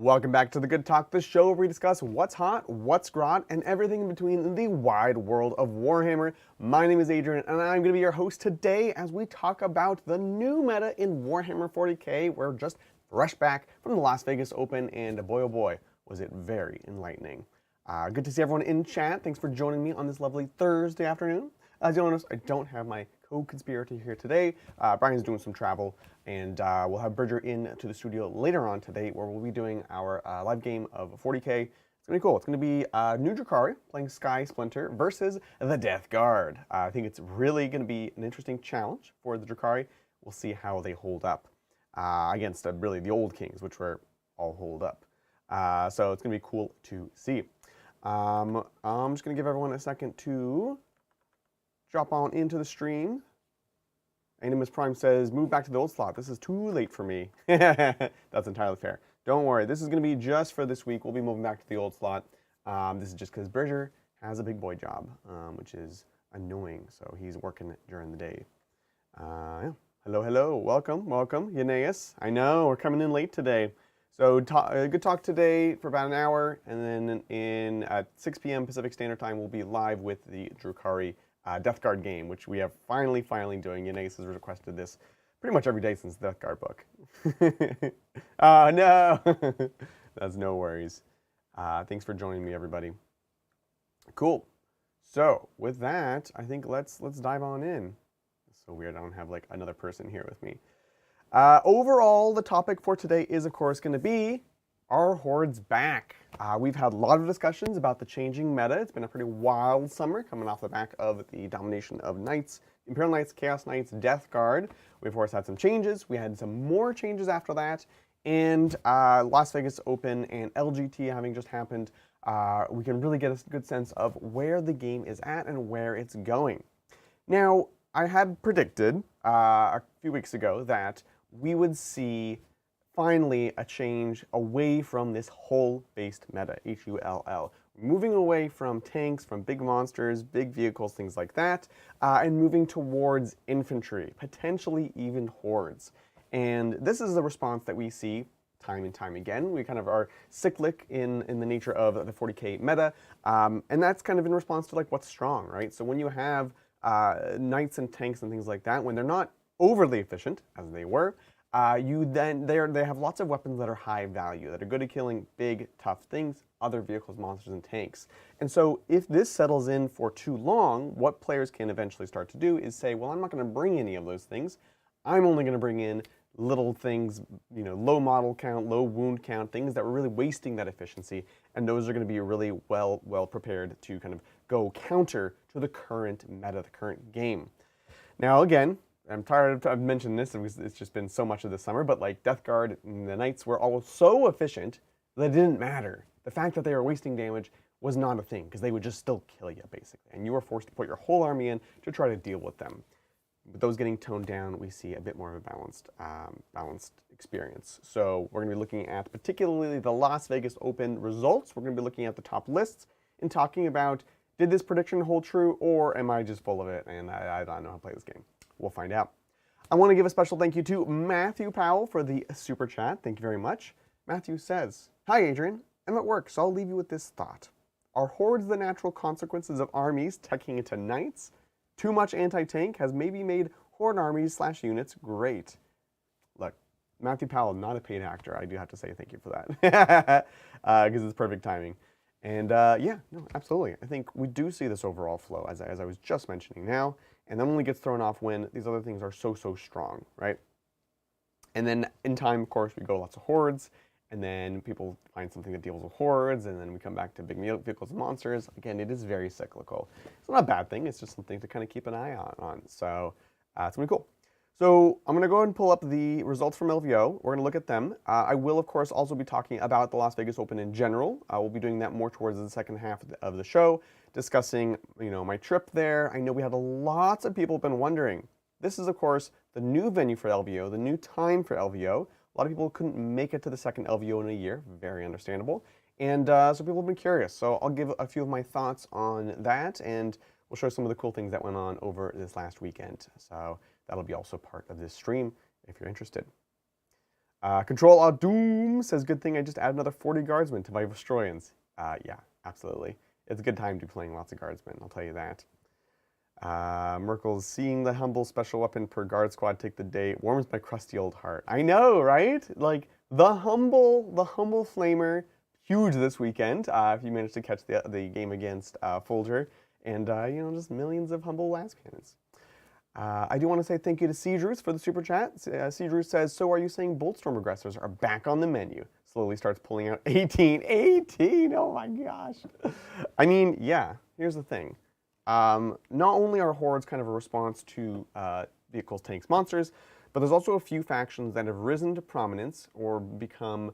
Welcome back to The Good Talk, the show where we discuss what's hot, what's grot, and everything in between in the wide world of Warhammer. My name is Adrian, and I'm going to be your host today as we talk about the new meta in Warhammer 40k. We're just fresh back from the Las Vegas Open, and boy oh boy, was it very enlightening. Good to see everyone in chat. Thanks for joining me on this lovely Thursday afternoon. As you'll notice, I don't have my co-conspirator here today. Brian's doing some travel, and we'll have Bridger in to the studio later on today where we'll be doing our live game of 40k. It's going to be cool. It's going to be New Drukhari playing Sky Splinter versus the Death Guard. I think it's really going to be an interesting challenge for the Drukhari. We'll see how they hold up against really the old kings, which were all holed up. So it's going to be cool to see. I'm just going to give everyone a second to drop on into the stream. Animus Prime says, move back to the old slot. This is too late for me. That's entirely fair. Don't worry. This is going to be just for this week. We'll be moving back to the old slot. This is just because Bridger has a big boy job, which is annoying. So he's working during the day. Yeah. Hello, hello. Welcome, welcome. Eunaeus. I know, we're coming in late today. So good talk today for about an hour. And then at 6 p.m. Pacific Standard Time, we'll be live with the Drukhari Death Guard game, which we are finally doing. Eunaeus has requested this pretty much every day since the Death Guard book. Oh, no. That's no worries. Thanks for joining me, everybody. Cool. So with that, I think let's dive on in. It's so weird I don't have like another person here with me. Overall, the topic for today is, of course, going to be, are Hordes back? We've had a lot of discussions about the changing meta. It's been a pretty wild summer coming off the back of the domination of Knights, Imperial Knights, Chaos Knights, Death Guard. We, of course, had some changes. We had some more changes after that. And Las Vegas Open and LGT having just happened, we can really get a good sense of where the game is at and where it's going. Now, I had predicted a few weeks ago that we would see finally a change away from this hull-based meta, H-U-L-L. Moving away from tanks, from big monsters, big vehicles, things like that, and moving towards infantry, potentially even hordes. And this is the response that we see time and time again. We kind of are cyclic in the nature of the 40k meta, and that's kind of in response to like what's strong, right? So when you have knights and tanks and things like that, when they're not overly efficient, as they were, they have lots of weapons that are high value, that are good at killing big, tough things, other vehicles, monsters, and tanks. And so if this settles in for too long, what players can eventually start to do is say, well, I'm not going to bring any of those things. I'm only going to bring in little things, you know, low model count, low wound count, things that were really wasting that efficiency. And those are going to be really well prepared to kind of go counter to the current meta, the current game. Now, again, I'm tired of, I've mentioned this, it's just been so much of this summer, but like Death Guard and the Knights were all so efficient that it didn't matter. The fact that they were wasting damage was not a thing, because they would just still kill you, basically. And you were forced to put your whole army in to try to deal with them. With those getting toned down, we see a bit more of a balanced experience. So we're going to be looking at particularly the Las Vegas Open results. We're going to be looking at the top lists and talking about, did this prediction hold true, or am I just full of it and I don't know how to play this game? We'll find out. I want to give a special thank you to Matthew Powell for the super chat. Thank you very much. Matthew says, hi Adrian, I'm at work, so I'll leave you with this thought. Are hordes the natural consequences of armies teching into knights? Too much anti-tank has maybe made horde armies / units great. Look, Matthew Powell, not a paid actor. I do have to say thank you for that. Because it's perfect timing. And yeah, no, absolutely. I think we do see this overall flow, as I was just mentioning now. And that only gets thrown off when these other things are so strong, right? And then in time, of course, we go lots of hordes, and then people find something that deals with hordes, and then we come back to big vehicles and monsters. Again, it is very cyclical. It's not a bad thing. It's just something to kind of keep an eye on. So it's going to be cool. So I'm going to go ahead and pull up the results from LVO. We're going to look at them. I will, of course, also be talking about the Las Vegas Open in general. We'll be doing that more towards the second half of the show, discussing, you know, my trip there. I know we had lots of people have been wondering. This is, of course, the new venue for LVO, the new time for LVO. A lot of people couldn't make it to the second LVO in a year. Very understandable. And so people have been curious. So I'll give a few of my thoughts on that, and we'll show some of the cool things that went on over this last weekend. So that'll be also part of this stream if you're interested. Control Alt Doom says, good thing I just added another 40 guardsmen to my Destroyans. Yeah, absolutely. It's a good time to be playing lots of guardsmen, I'll tell you that. Merkel's seeing the humble special weapon per guard squad take the day warms my crusty old heart. I know, right? Like the humble flamer, huge this weekend. If you managed to catch the game against Folger, and you know, just millions of humble las cannons. I do want to say thank you to Seedrews for the super chat. Seedrews says, so are you saying Boltstorm aggressors are back on the menu? Slowly starts pulling out 18, oh my gosh. I mean, yeah, here's the thing. Not only are hordes kind of a response to vehicles, tanks, monsters, but there's also a few factions that have risen to prominence or become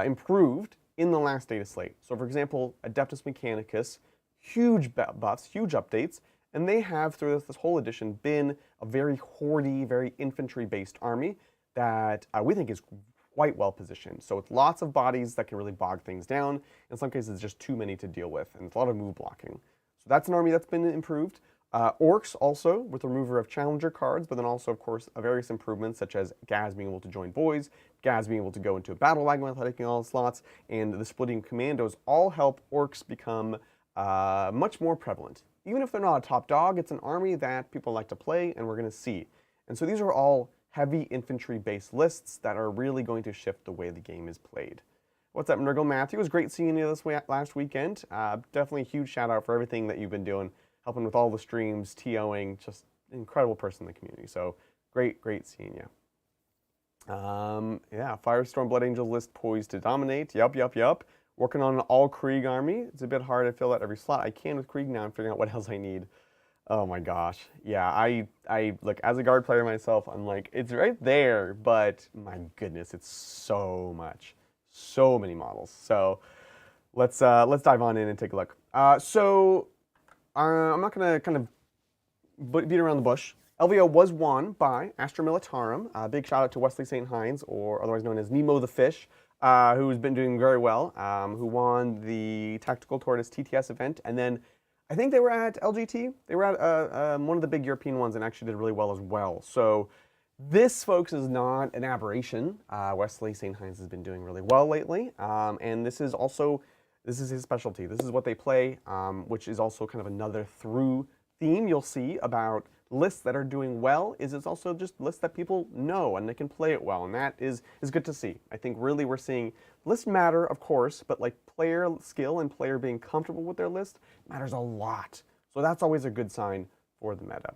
improved in the last data slate. So for example, Adeptus Mechanicus, huge buffs, huge updates, and they have, through this whole edition, been a very horde-y, very infantry-based army that we think is quite well positioned. So it's lots of bodies that can really bog things down. In some cases, just too many to deal with, and it's a lot of move blocking. So that's an army that's been improved. Orcs also, with the remover of challenger cards, but then also, of course, various improvements such as Gaz being able to join boys, Gaz being able to go into a battle wagon without taking all the slots, and the splitting commandos all help orcs become much more prevalent. Even if they're not a top dog, it's an army that people like to play, and we're going to see. And so these are all heavy infantry-based lists that are really going to shift the way the game is played. What's up, Nurgle Matthew? It was great seeing you last weekend. Definitely a huge shout out for everything that you've been doing, helping with all the streams, TOing, just an incredible person in the community. So great seeing you. Yeah, Firestorm Blood Angel list poised to dominate. Yup. Working on an all Krieg army. It's a bit hard to fill out every slot I can with Krieg now. I'm figuring out what else I need. Oh my gosh. Yeah, I look, as a guard player myself, I'm like, it's right there, but my goodness, it's so much. So many models. So let's dive on in and take a look. I'm not gonna kind of beat around the bush. LVO was won by Astra Militarum. Big shout out to Wesley St. Hines, or otherwise known as Nemo the Fish, who's been doing very well, who won the Tactical Tortoise TTS event, and then I think they were at LGT. They were at one of the big European ones and actually did really well as well. So this, folks, is not an aberration. Wesley St. Hines has been doing really well lately, and this is his specialty. This is what they play, which is also kind of another through theme you'll see about lists that are doing well. It's also just lists that people know and they can play it well, and that is good to see. I think really we're seeing lists matter, of course, but like player skill and player being comfortable with their list matters a lot. So that's always a good sign for the meta.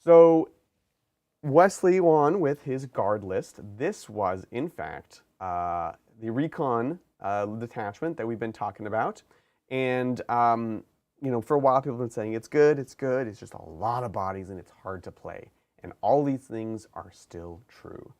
So Wesley won with his guard list. This was, in fact, the recon detachment that we've been talking about, and you know, for a while people have been saying it's good, it's just a lot of bodies and it's hard to play. And all these things are still true.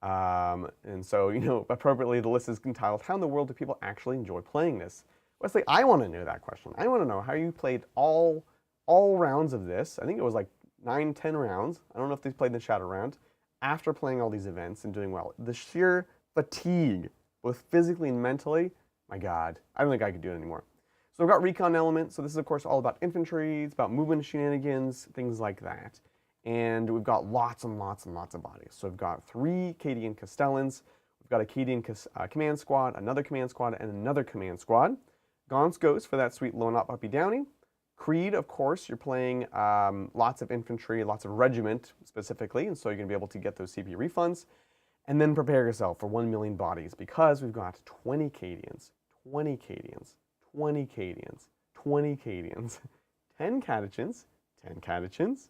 And so, you know, appropriately the list is entitled, how in the world do people actually enjoy playing this? Wesley, I want to know that question. I want to know how you played all rounds of this. I think it was like 9-10 rounds. I don't know if they played the shadow round. After playing all these events and doing well. The sheer fatigue, both physically and mentally, my God, I don't think I could do it anymore. So we've got recon element. So this is, of course, all about infantry. It's about movement shenanigans, things like that. And we've got lots and lots and lots of bodies. So we've got 3 Cadian Castellans. We've got a Cadian command squad, another command squad, and another command squad. Gaunce goes for that sweet low-not Puppy Downy. Creed, of course, you're playing lots of infantry, lots of regiment specifically, and so you're going to be able to get those CP refunds. And then prepare yourself for 1 million bodies, because we've got 20 Cadians, 20 Cadians, 20 Cadians, 20 Cadians, 10 Catechins, 10 Catechins,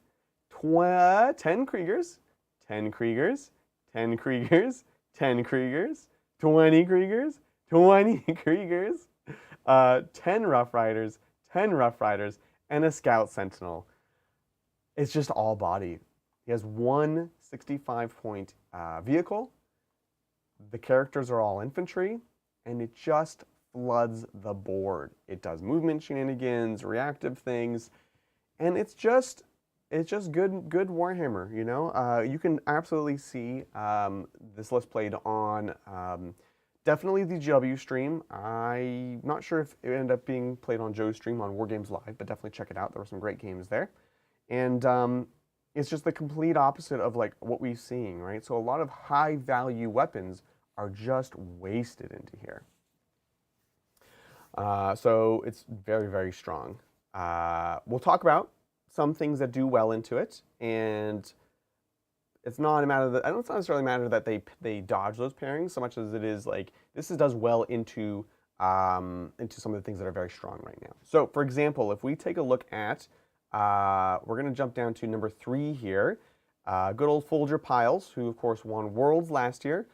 10 Kriegers, 10 Kriegers, 10 Kriegers, 10 Kriegers, 20 Kriegers, 20 Kriegers, 10 Rough Riders, 10 Rough Riders, and a Scout Sentinel. It's just all body. He has one 65-point vehicle. The characters are all infantry, and it just floods the board. It does movement shenanigans, reactive things, and it's just good Warhammer, you know? You can absolutely see this list played on definitely the GW stream. I'm not sure if it ended up being played on Joe's stream on War Games Live, but definitely check it out. There were some great games there. And it's just the complete opposite of like what we're seeing, right? So a lot of high value weapons are just wasted into here. So it's very, very strong. We'll talk about some things that do well into it, and it's not a matter that, I don't necessarily matter that they dodge those pairings so much as it is like does well into some of the things that are very strong right now. So for example, if we take a look at, we're going to jump down to number 3 here. Good old Folger Piles, who of course won Worlds last year,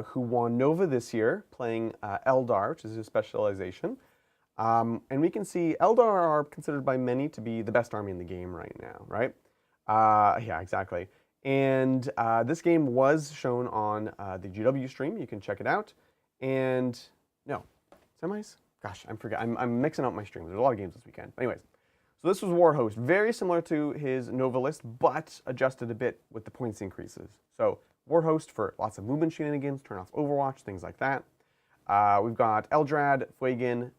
who won Nova this year, playing Eldar, which is his specialization. And we can see Eldar are considered by many to be the best army in the game right now, right? Yeah, exactly. And this game was shown on the GW stream. You can check it out. And no, semis? Gosh, I'm mixing up my streams. There's a lot of games this weekend. Anyways, so this was Warhost, very similar to his Nova list, but adjusted a bit with the points increases. So Warhost for lots of movement shenanigans, turn off Overwatch, things like that. We've got Eldrad, Fuegan,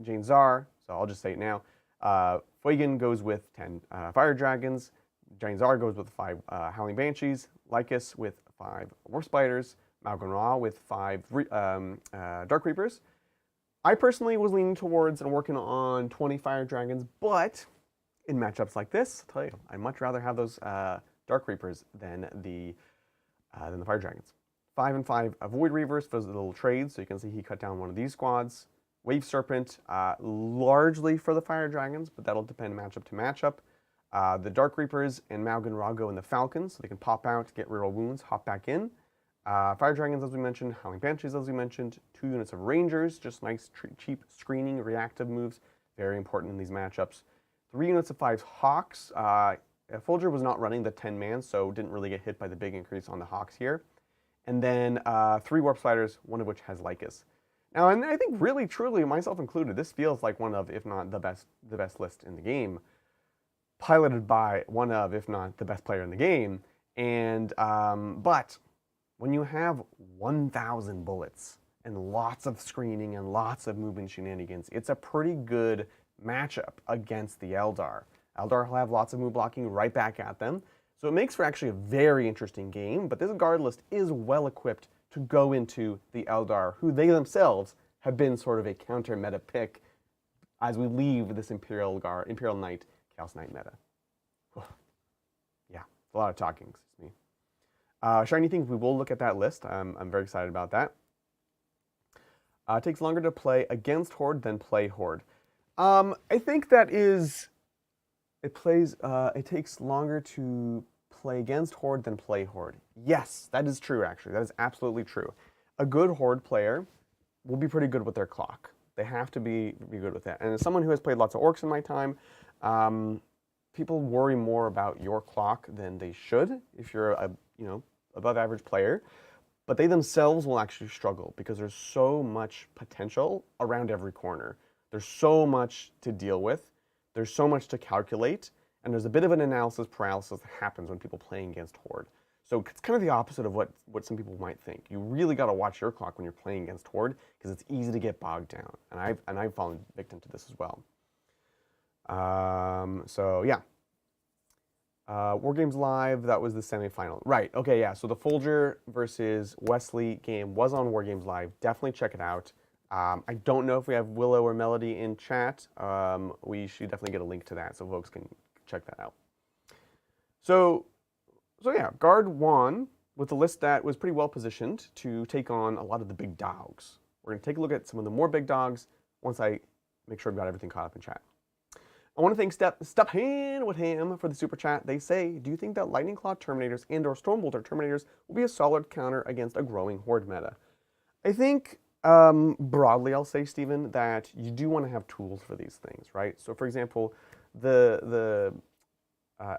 Jane Czar, so I'll just say it now. Fuegan goes with 10 Fire Dragons, Jane Czar goes with 5 Howling Banshees, Lycus with 5 War Spiders, Malgan Ra with 5 Dark Reapers. I personally was leaning towards and working on 20 Fire Dragons, but in matchups like this, I'll tell you, I'd much rather have those Dark Reapers than the Fire Dragons. 5 and 5 Void Reavers for those little trades, so you can see he cut down one of these squads. Wave Serpent, largely for the Fire Dragons, but that'll depend matchup to matchup. The Dark Reapers and Malgan Ra go in the Falcons, so they can pop out, get reroll wounds, hop back in. Fire Dragons, as we mentioned, Howling Banshees, as we mentioned, 2 units of Rangers, just nice, cheap screening, reactive moves, very important in these matchups. 3 units of 5 Hawks. Folger was not running the 10-man, so didn't really get hit by the big increase on the Hawks here. And then 3 Warp Spiders, one of which has Lycus. Now, and I think really, truly, myself included, this feels like one of, if not the best list in the game, piloted by one of, if not the best player in the game. And but when you have 1,000 bullets and lots of screening and lots of movement shenanigans, it's a pretty good matchup against the Eldar. Eldar will have lots of move blocking right back at them. So it makes for actually a very interesting game, but this guard list is well equipped to go into the Eldar, who they themselves have been sort of a counter meta pick as we leave this Imperial Knight, Chaos Knight meta. Yeah, a lot of talking, excuse me. Shiny things, we will look at that list. I'm very excited about that. It takes longer to play against Horde than play Horde. I think that is, it takes longer to play against Horde than play Horde. Yes, that is true, actually. That is absolutely true. A good Horde player will be pretty good with their clock. They have to be good with that. And as someone who has played lots of Orcs in my time, people worry more about your clock than they should if you're a above average player. But they themselves will actually struggle because there's so much potential around every corner. There's so much to deal with. There's so much to calculate, and there's a bit of an analysis paralysis that happens when people playing against Horde. So it's kind of the opposite of what some people might think. You really got to watch your clock when you're playing against Horde because it's easy to get bogged down, and I've fallen victim to this as well. So yeah, War Games Live. That was the semifinal, right? Okay, yeah. So the Folger versus Wesley game was on War Games Live. Definitely check it out. I don't know if we have Willow or Melody in chat. We should definitely get a link to that so folks can check that out. So yeah, Guard won with a list that was pretty well positioned to take on a lot of the big dogs. We're going to take a look at some of the more big dogs once I make sure I've got everything caught up in chat. I want to thank Step Hand with Ham for the super chat. They say, do you think that Lightning Claw Terminators and or Stormbolter Terminators will be a solid counter against a growing Horde meta? I think broadly, I'll say, Stephen, that you do want to have tools for these things, right? So, for example, the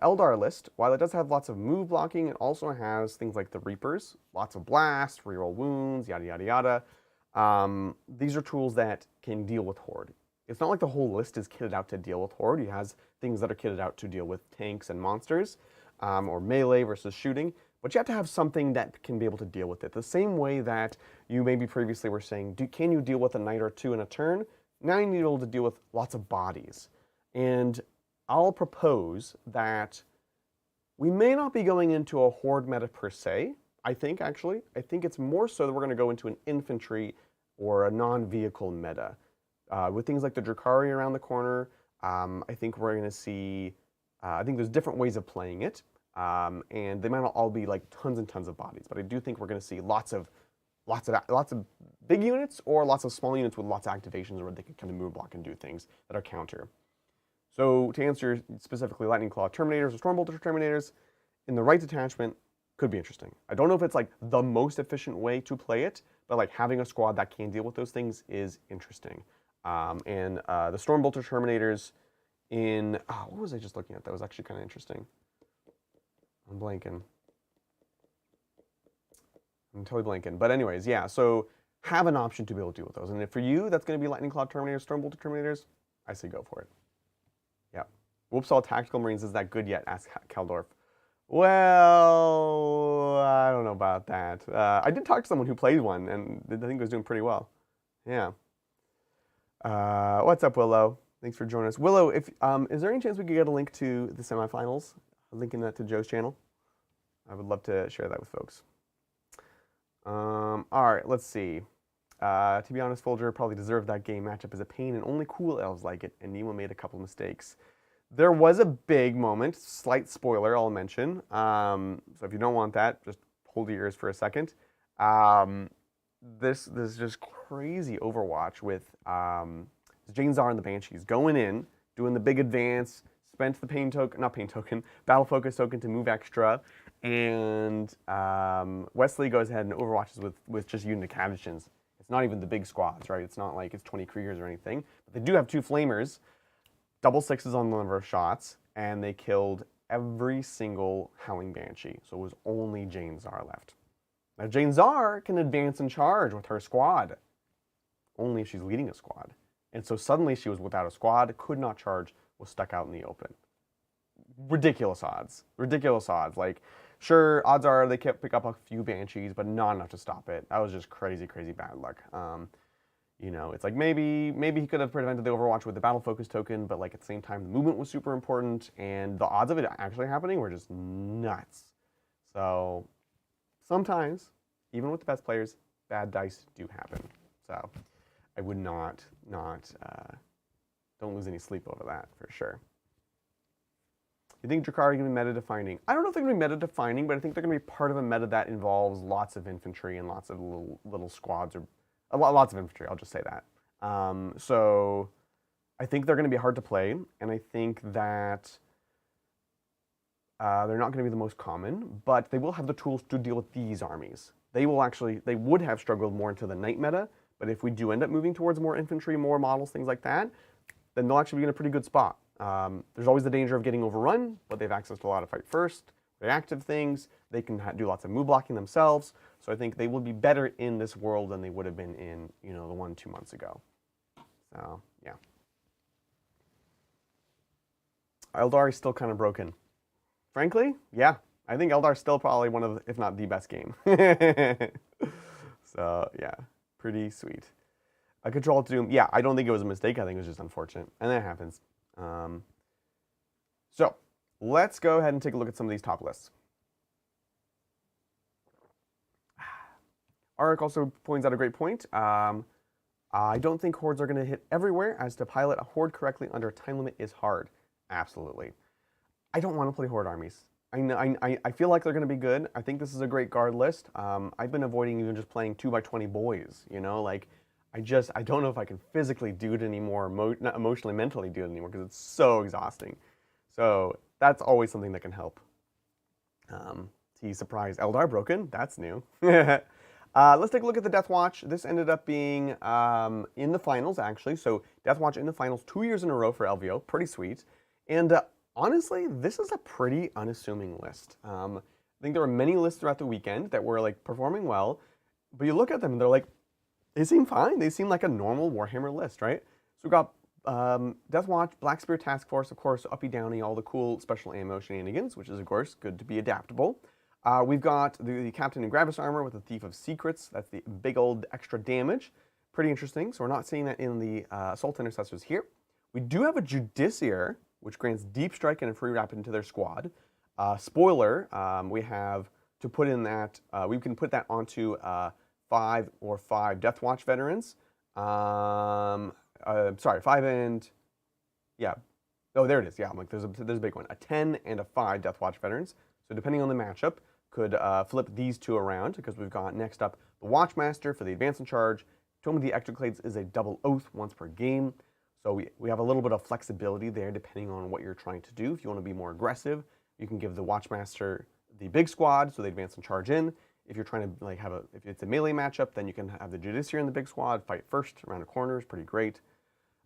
Eldar list, while it does have lots of move blocking, it also has things like the Reapers, lots of blast, reroll wounds, yada, yada, yada. These are tools that can deal with Horde. It's not like the whole list is kitted out to deal with Horde. It has things that are kitted out to deal with tanks and monsters, or melee versus shooting. But you have to have something that can be able to deal with it. The same way that you maybe previously were saying, can you deal with a knight or two in a turn? Now you need to be able to deal with lots of bodies. And I'll propose that We may not be going into a horde meta per se, I think, actually. I think it's more so that we're going to go into an infantry or a non-vehicle meta. With things like the Drukhari around the corner, I think we're going to see, I think there's different ways of playing it, and they might not all be like tons and tons of bodies, but I do think we're going to see lots of big units or lots of small units with lots of activations where they can kind of move block and do things that are counter. So to answer specifically Lightning Claw Terminators or Stormbolter Terminators, in the right detachment, could be interesting. I don't know if it's like the most efficient way to play it, but like having a squad that can deal with those things is interesting. And the Stormbolter Terminators in, what was I just looking at? That was actually kind of interesting. I'm blanking. I'm totally blanking. But anyways, yeah, so have an option to be able to deal with those. And if for you, that's going to be Lightning Claw Terminators, Stormbolter Terminators, I say go for it. Yeah. Whoops, all Tactical Marines, is that good yet? Asked Kaldorf. Well, I don't know about that. I did talk to someone who played one, and I think it was doing pretty well. Yeah. What's up, Willow? Thanks for joining us. Willow, if is there any chance we could get a link to the semifinals? Linking that to Joe's channel. I would love to share that with folks. All right, let's see. To be honest, Folger probably deserved that game. Matchup is a pain, and only cool elves like it, and Nemo made a couple mistakes. There was a big moment, slight spoiler I'll mention. So if you don't want that, just hold your ears for a second. This is just crazy Overwatch with Jane Czar and the Banshees going in, doing the big advance, spent the battle focus token to move extra, and Wesley goes ahead and overwatches with just unit Cadishans. It's not even the big squads, right? It's not like it's 20 Kriegers or anything, but they do have 2 Flamers, double 6s on the number of shots, and they killed every single Howling Banshee, so it was only Jane Czar left. Now Jane Czar can advance and charge with her squad, only if she's leading a squad. And so suddenly she was without a squad, could not charge, was stuck out in the open. Ridiculous odds. Ridiculous odds. Like, sure, odds are they kept pick up a few Banshees, but not enough to stop it. That was just crazy, crazy bad luck. You know, it's like maybe he could have prevented the Overwatch with the battle focus token, but like at the same time, the movement was super important, and the odds of it actually happening were just nuts. So sometimes, even with the best players, bad dice do happen. So I would not don't lose any sleep over that for sure. You think Drukhari are going to be meta-defining? I don't know if they're going to be meta-defining, but I think they're going to be part of a meta that involves lots of infantry and lots of little squads, or lots of infantry, I'll just say that. So I think they're going to be hard to play, and I think that they're not going to be the most common, but they will have the tools to deal with these armies. They would have struggled more into the knight meta, but if we do end up moving towards more infantry, more models, things like that, then they'll actually be in a pretty good spot. There's always the danger of getting overrun, but they've access to a lot of fight first, reactive things. They can do lots of move blocking themselves. So I think they will be better in this world than they would have been in, you know, the 1-2 months ago. So yeah. Eldar is still kind of broken. Frankly, yeah. I think Eldar is still probably one of, if not the best game. So yeah, pretty sweet. A Control to Doom, yeah, I don't think it was a mistake. I think it was just unfortunate, and that happens. So let's go ahead and take a look at some of these top lists. Arik also points out a great point. I don't think hordes are going to hit everywhere, as to pilot a horde correctly under a time limit is hard. Absolutely. I don't want to play horde armies. I feel like they're going to be good. I think this is a great guard list. I've been avoiding even just playing 2x20 boys, you know, like I don't know if I can physically do it anymore, not emotionally, mentally do it anymore, because it's so exhausting. So that's always something that can help. T surprise, Eldar broken, that's new. Let's take a look at the Death Watch. This ended up being in the finals, actually. So Death Watch in the finals 2 years in a row for LVO, pretty sweet. And honestly, this is a pretty unassuming list. I think there were many lists throughout the weekend that were like performing well, but you look at them and they're like, they seem fine. They seem like a normal Warhammer list, right? So we've got Death Watch, Black Spear Task Force, of course, Uppy Downy, all the cool special ammo shenanigans, which is, of course, good to be adaptable. We've got the Captain in Gravis armor with the Thief of Secrets. That's the big old extra damage. Pretty interesting. So we're not seeing that in the Assault Intercessors here. We do have a Judiciary, which grants deep strike and a free rapid into their squad. Spoiler, we have to put in that, we can put that onto 5 Death Watch veterans. Sorry, 5 and, yeah. Oh, there it is. Yeah, I'm like, there's a big one. A 10 and a 5 Death Watch veterans. So depending on the matchup, could flip these two around, because we've got next up the Watchmaster for the advance and charge. Tome of the Exoclades is a double oath once per game. So we have a little bit of flexibility there depending on what you're trying to do. If you want to be more aggressive, you can give the Watchmaster the big squad, so they advance and charge in. If you're trying to like if it's a melee matchup, then you can have the Justiciar in the big squad, fight first around a corner, is pretty great.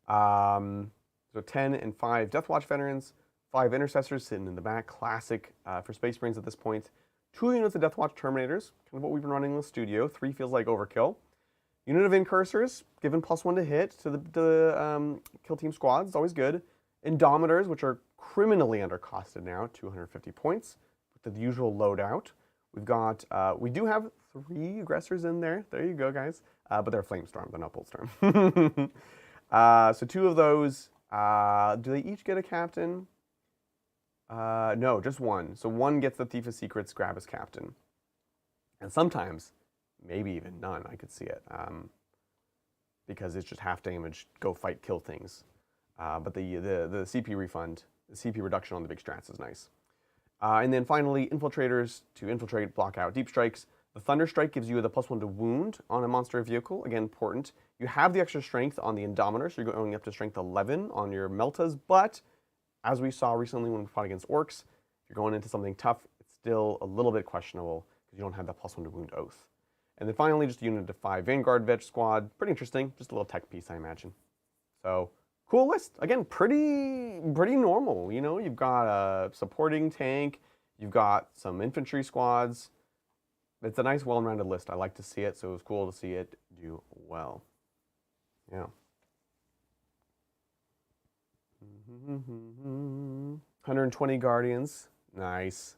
So 10 and 5 Death Watch veterans, 5 Intercessors sitting in the back, classic for Space Marines at this point. 2 units of Death Watch Terminators, kind of what we've been running in the studio. 3 feels like overkill. Unit of Incursors, given +1 to hit to the kill team squads, it's always good. Indomitors, which are criminally undercosted now, 250 points, with the usual loadout. We've got, we do have 3 aggressors in there. There you go, guys. But they're Flamestorm, they're not Boltstorm. So 2 of those, do they each get a captain? No, just 1. So 1 gets the Thief of Secrets, grab as captain. And sometimes, maybe even none, I could see it. Because it's just half damage, go fight, kill things. But the CP refund, the CP reduction on the big strats is nice. And then finally, Infiltrators to infiltrate, block out deep strikes. The Thunder Strike gives you the +1 to wound on a monster vehicle. Again, important. You have the extra strength on the Indomitor, so you're going up to strength 11 on your Meltas, but as we saw recently when we fought against Orcs, if you're going into something tough, it's still a little bit questionable because you don't have that +1 to wound oath. And then finally, just a unit of 5 Vanguard Veg Squad. Pretty interesting, just a little tech piece, I imagine. So, cool list. Again, pretty normal. You know, you've got a supporting tank, you've got some infantry squads. It's a nice, well-rounded list. I like to see it, so it was cool to see it do well. Yeah. 120 Guardians. Nice.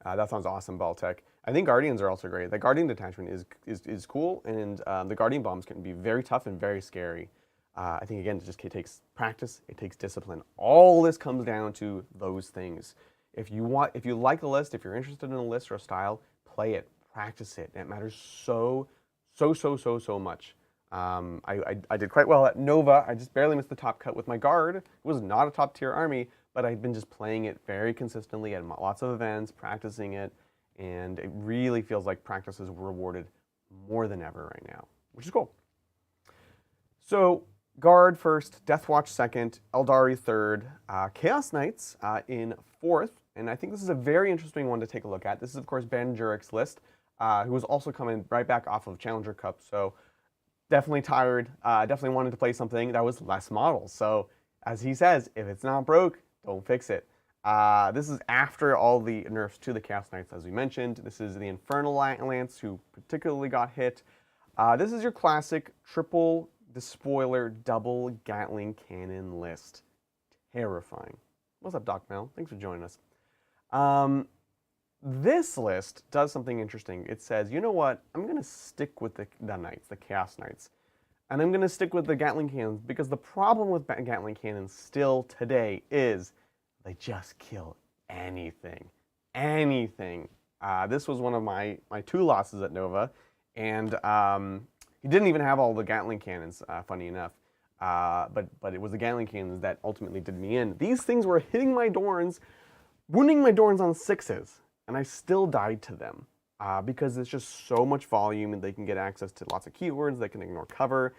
That sounds awesome, Baltech. I think Guardians are also great. The Guardian detachment is cool, and the Guardian bombs can be very tough and very scary. I think, again, it takes practice. It takes discipline. All this comes down to those things. If you like a list, if you're interested in a list or a style, play it. Practice it. It matters so much. I did quite well at Nova. I just barely missed the top cut with my guard. It was not a top tier army, but I've been just playing it very consistently at lots of events, practicing it, and it really feels like practice is rewarded more than ever right now, which is cool. So Guard first, Death Watch second, Eldari third, Chaos Knights in fourth, and I think this is a very interesting one to take a look at. This is, of course, Ben Jurek's list, who was also coming right back off of Challenger Cup, so definitely tired, definitely wanted to play something that was less models. So, as he says, if it's not broke, don't fix it. This is after all the nerfs to the Chaos Knights, as we mentioned. This is the Infernal Lance, who particularly got hit. This is your classic triple despoiler double Gatling cannon list. Terrifying. What's up, Doc Mel? Thanks for joining us. This list does something interesting. It says, you know what? I'm going to stick with the Knights, the Chaos Knights. And I'm going to stick with the Gatling cannons because the problem with Gatling cannons still today is they just kill anything. Anything. This was one of my 2 losses at Nova. And he didn't even have all the Gatling cannons, funny enough. But it was the Gatling cannons that ultimately did me in. These things were hitting my Dorns, wounding my Dorns on 6s. And I still died to them because it's just so much volume and they can get access to lots of keywords, they can ignore cover.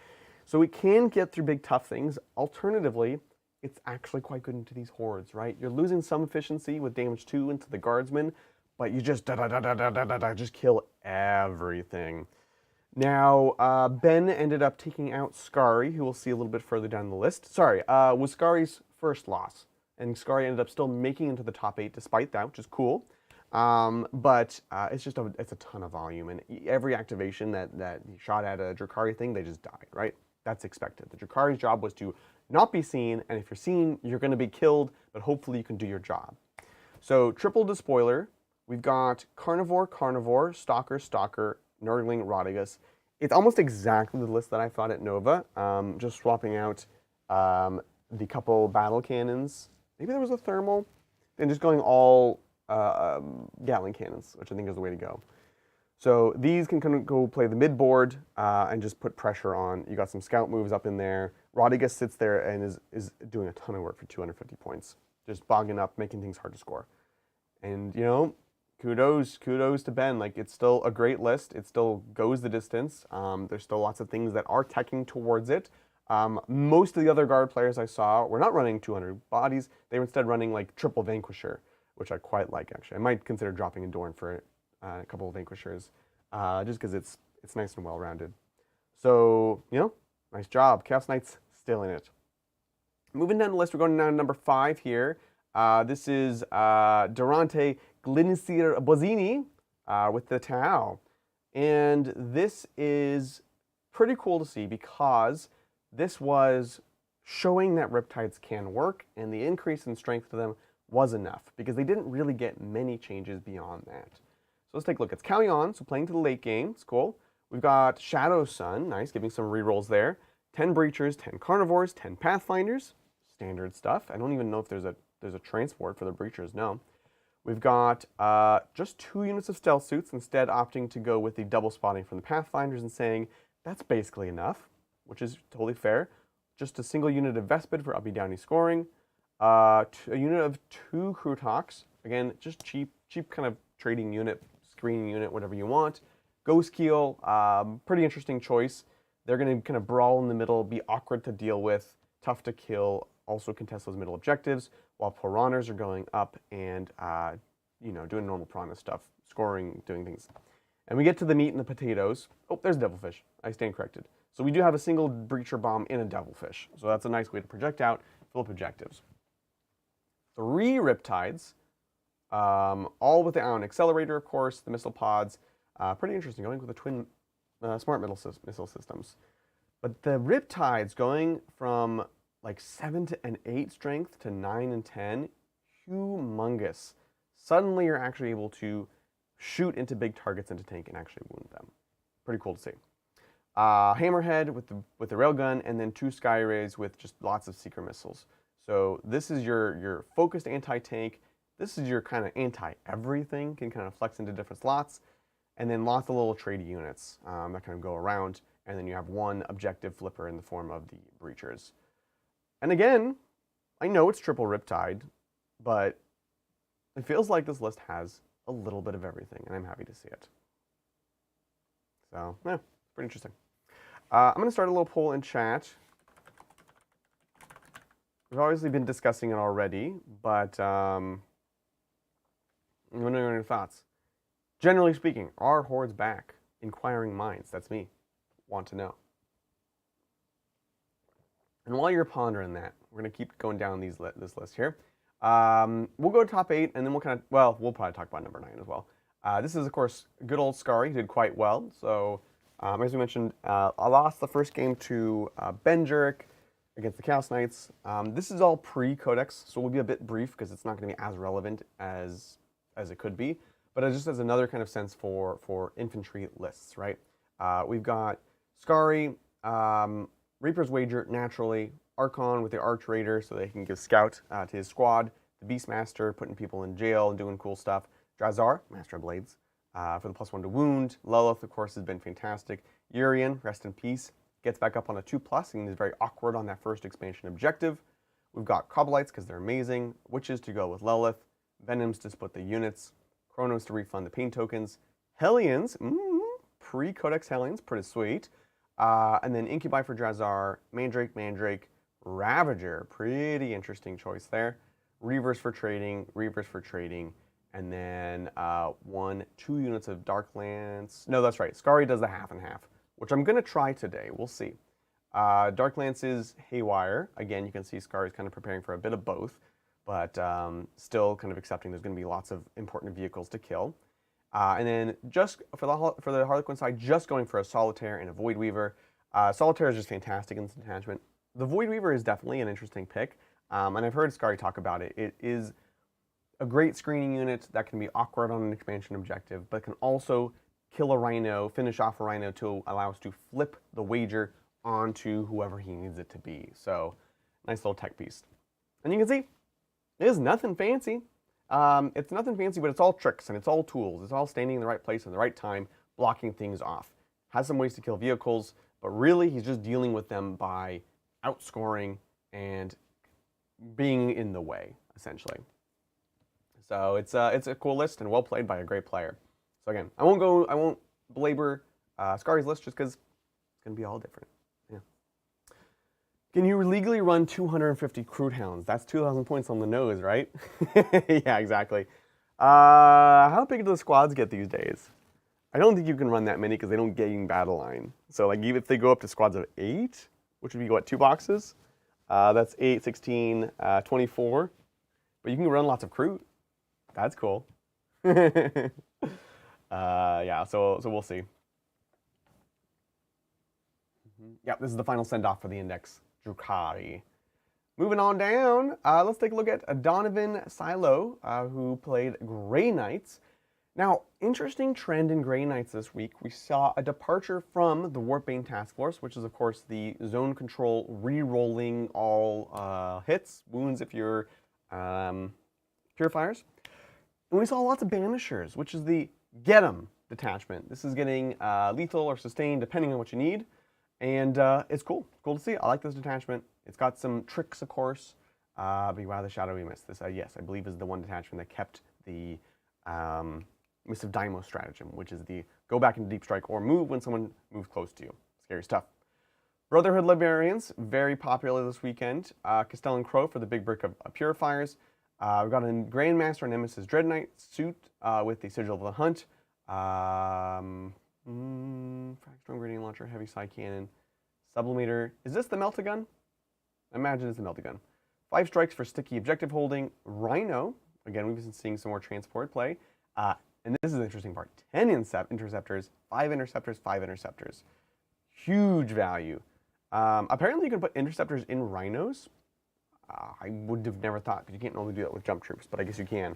So we can get through big tough things. Alternatively, it's actually quite good into these hordes, right? You're losing some efficiency with damage 2 into the guardsmen, but you just just kill everything. Now, Ben ended up taking out Skari, who we'll see a little bit further down the list. Sorry, was Skari's first loss. And Skari ended up still making into the top 8 despite that, which is cool. But it's just it's a ton of volume, and every activation that he shot at a Drakari thing, they just died, right? That's expected. The Drakari's job was to not be seen, and if you're seen, you're going to be killed, but hopefully you can do your job. So triple despoiler, we've got Carnivore, Carnivore, Stalker, Stalker, Nurgling, Rodigus. It's almost exactly the list that I fought at Nova, just swapping out the couple battle cannons. Maybe there was a thermal, and just going all Gatling cannons, which I think is the way to go. So these can kind of go play the mid board and just put pressure on. You got some scout moves up in there. Rodigus sits there and is doing a ton of work for 250 points, just bogging up, making things hard to score. And you know, kudos to Ben. Like, it's still a great list. It still goes the distance. There's still lots of things that are teching towards it. Most of the other guard players I saw were not running 200 bodies. They were instead running like triple Vanquisher, which I quite like actually. I might consider dropping a Dorn for a couple of Vanquishers, just because it's nice and well-rounded. So, you know, nice job. Chaos Knights still in it. Moving down the list, we're going down to number 5 here. This is Durante Glinisir Bozzini with the Tau. And this is pretty cool to see because this was showing that Riptides can work, and the increase in strength to them was enough because they didn't really get many changes beyond that. So let's take a look. It's Kalyan, so playing to the late game. It's cool. We've got Shadow Sun, nice, giving some rerolls there. 10 Breachers, 10 Carnivores, 10 Pathfinders, standard stuff. I don't even know if there's a transport for the Breachers, no. We've got just 2 units of Stealth Suits, instead opting to go with the double spotting from the Pathfinders and saying that's basically enough, which is totally fair. Just a single unit of Vespid for uppy downy scoring. A unit of 2 Krutoks, again, just cheap kind of trading unit, screening unit, whatever you want. Ghost Keel, pretty interesting choice. They're going to kind of brawl in the middle, be awkward to deal with, tough to kill, also contest those middle objectives, while Piranhas are going up and, you know, doing normal Piranha stuff, scoring, doing things. And we get to the meat and the potatoes. Oh, there's Devilfish. I stand corrected. So we do have a single Breacher Bomb in a Devilfish. So that's a nice way to project out, fill up objectives. 3 Riptides, all with the Ion Accelerator, of course, the missile pods. Pretty interesting, going with the twin smart missile systems. But the Riptides going from like 7 and 8 strength to 9 and 10, humongous. Suddenly you're actually able to shoot into big targets into tank and actually wound them. Pretty cool to see. Hammerhead with the railgun, and then 2 Skyrays with just lots of seeker missiles. So this is your focused anti-tank. This is your kind of anti-everything, can kind of flex into different slots. And then lots of little trade units that kind of go around. And then you have 1 objective flipper in the form of the Breachers. And again, I know it's triple Riptide, but it feels like this list has a little bit of everything, and I'm happy to see it. So, yeah, pretty interesting. I'm going to start a little poll in chat. We've obviously been discussing it already, but let me know your thoughts. Generally speaking, are hordes back? Inquiring minds, that's me, want to know. And while you're pondering that, we're going to keep going down this list here. We'll go to top 8, and then we'll we'll probably talk about number 9 as well. This is, of course, good old Skari. He did quite well. So, as we mentioned, I lost the first game to Ben Jurek against the Chaos Knights. This is all pre-Codex, so we'll be a bit brief because it's not going to be as relevant as it could be. But it just has another kind of sense for infantry lists, right? We've got Skari, Reaper's Wager, naturally, Archon with the Arch Raider so they can give Scout to his squad, the Beastmaster, putting people in jail and doing cool stuff, Drazar, Master of Blades, for the +1 to wound, Lilith, of course, has been fantastic, Urian, rest in peace, gets back up on a 2+, and is very awkward on that first expansion objective. We've got Cobbleites because they're amazing, Witches to go with Lilith, Venoms to split the units, Chronos to refund the pain tokens, Hellions, pre-Codex Hellions, pretty sweet. And then Incubi for Drazar, Mandrake, Ravager, pretty interesting choice there. Reavers for trading, and then 2 units of Darklance. No, that's right, Skari does the half and half, which I'm going to try today, we'll see. Darklance is Haywire. Again, you can see Skari's kind of preparing for a bit of both, but still kind of accepting there's going to be lots of important vehicles to kill. And then just for the Harlequin side, just going for a Solitaire and a Void Weaver. Solitaire is just fantastic in this attachment. The Void Weaver is definitely an interesting pick, and I've heard Skari talk about it. It is a great screening unit that can be awkward on an expansion objective, but can also kill a Rhino, finish off a Rhino to allow us to flip the wager onto whoever he needs it to be. So, nice little tech beast. And you can see, it is nothing fancy. It's nothing fancy, but it's all tricks and it's all tools. It's all standing in the right place at the right time, blocking things off. Has some ways to kill vehicles, but really he's just dealing with them by outscoring and being in the way, essentially. So it's a cool list and well played by a great player. So again, I won't belabor Scari's list just because it's gonna be all different. Yeah. Can you legally run 250 crude hounds? That's 2,000 points on the nose, right? Yeah, exactly. How big do the squads get these days? I don't think you can run that many because they don't gain battle line. So like even if they go up to squads of 8, which would be what, 2 boxes? That's 8, 16, 24. But you can run lots of crude. That's cool. Yeah, so we'll see. Yep, this is the final send-off for the Index Drukhari. Moving on down, let's take a look at Donovan Silo, who played Grey Knights. Now, interesting trend in Grey Knights this week. We saw a departure from the Warpbane Task Force, which is, of course, the zone control re-rolling all hits, wounds if you're purifiers. And we saw lots of Banishers, which is the Get 'em detachment. This is getting lethal or sustained depending on what you need. And it's cool. Cool to see. I like this detachment. It's got some tricks, of course. Beware the Shadowy Mist. This, yes, I believe is the one detachment that kept the Mist of Daimos stratagem, which is the go back into deep strike or move when someone moves close to you. Scary stuff. Brotherhood Librarians, very popular this weekend. Castellan Crow for the big brick of purifiers. We've got a Grandmaster Nemesis Dread Knight suit with the Sigil of the Hunt. Frag Strong Grenade Launcher, Heavy Side Cannon, Sublimator. Is this the Melt-A-Gun? I imagine it's the Melt-A-Gun. 5 strikes for sticky objective holding. Rhino. Again, we've been seeing some more transport play. And this is the interesting part. 10 interceptors, 5 interceptors, 5 interceptors. Huge value. Apparently you can put interceptors in rhinos. I would have never thought, because you can't normally do that with jump troops, but I guess you can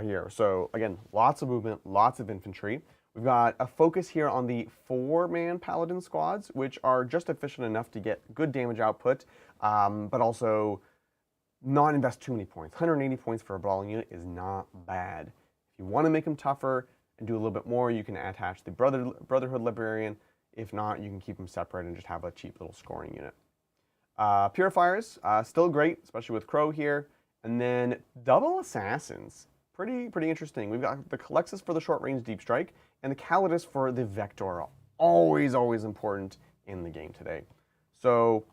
here. So again, lots of movement, lots of infantry. We've got a focus here on the 4-man paladin squads, which are just efficient enough to get good damage output, but also not invest too many points. 180 points for a brawling unit is not bad. If you want to make them tougher and do a little bit more, you can attach the Brotherhood Librarian. If not, you can keep them separate and just have a cheap little scoring unit. Purifiers, still great, especially with Crow here. And then double assassins, pretty interesting. We've got the Calexis for the short range deep strike and the Calidus for the Vector. Always important in the game today. So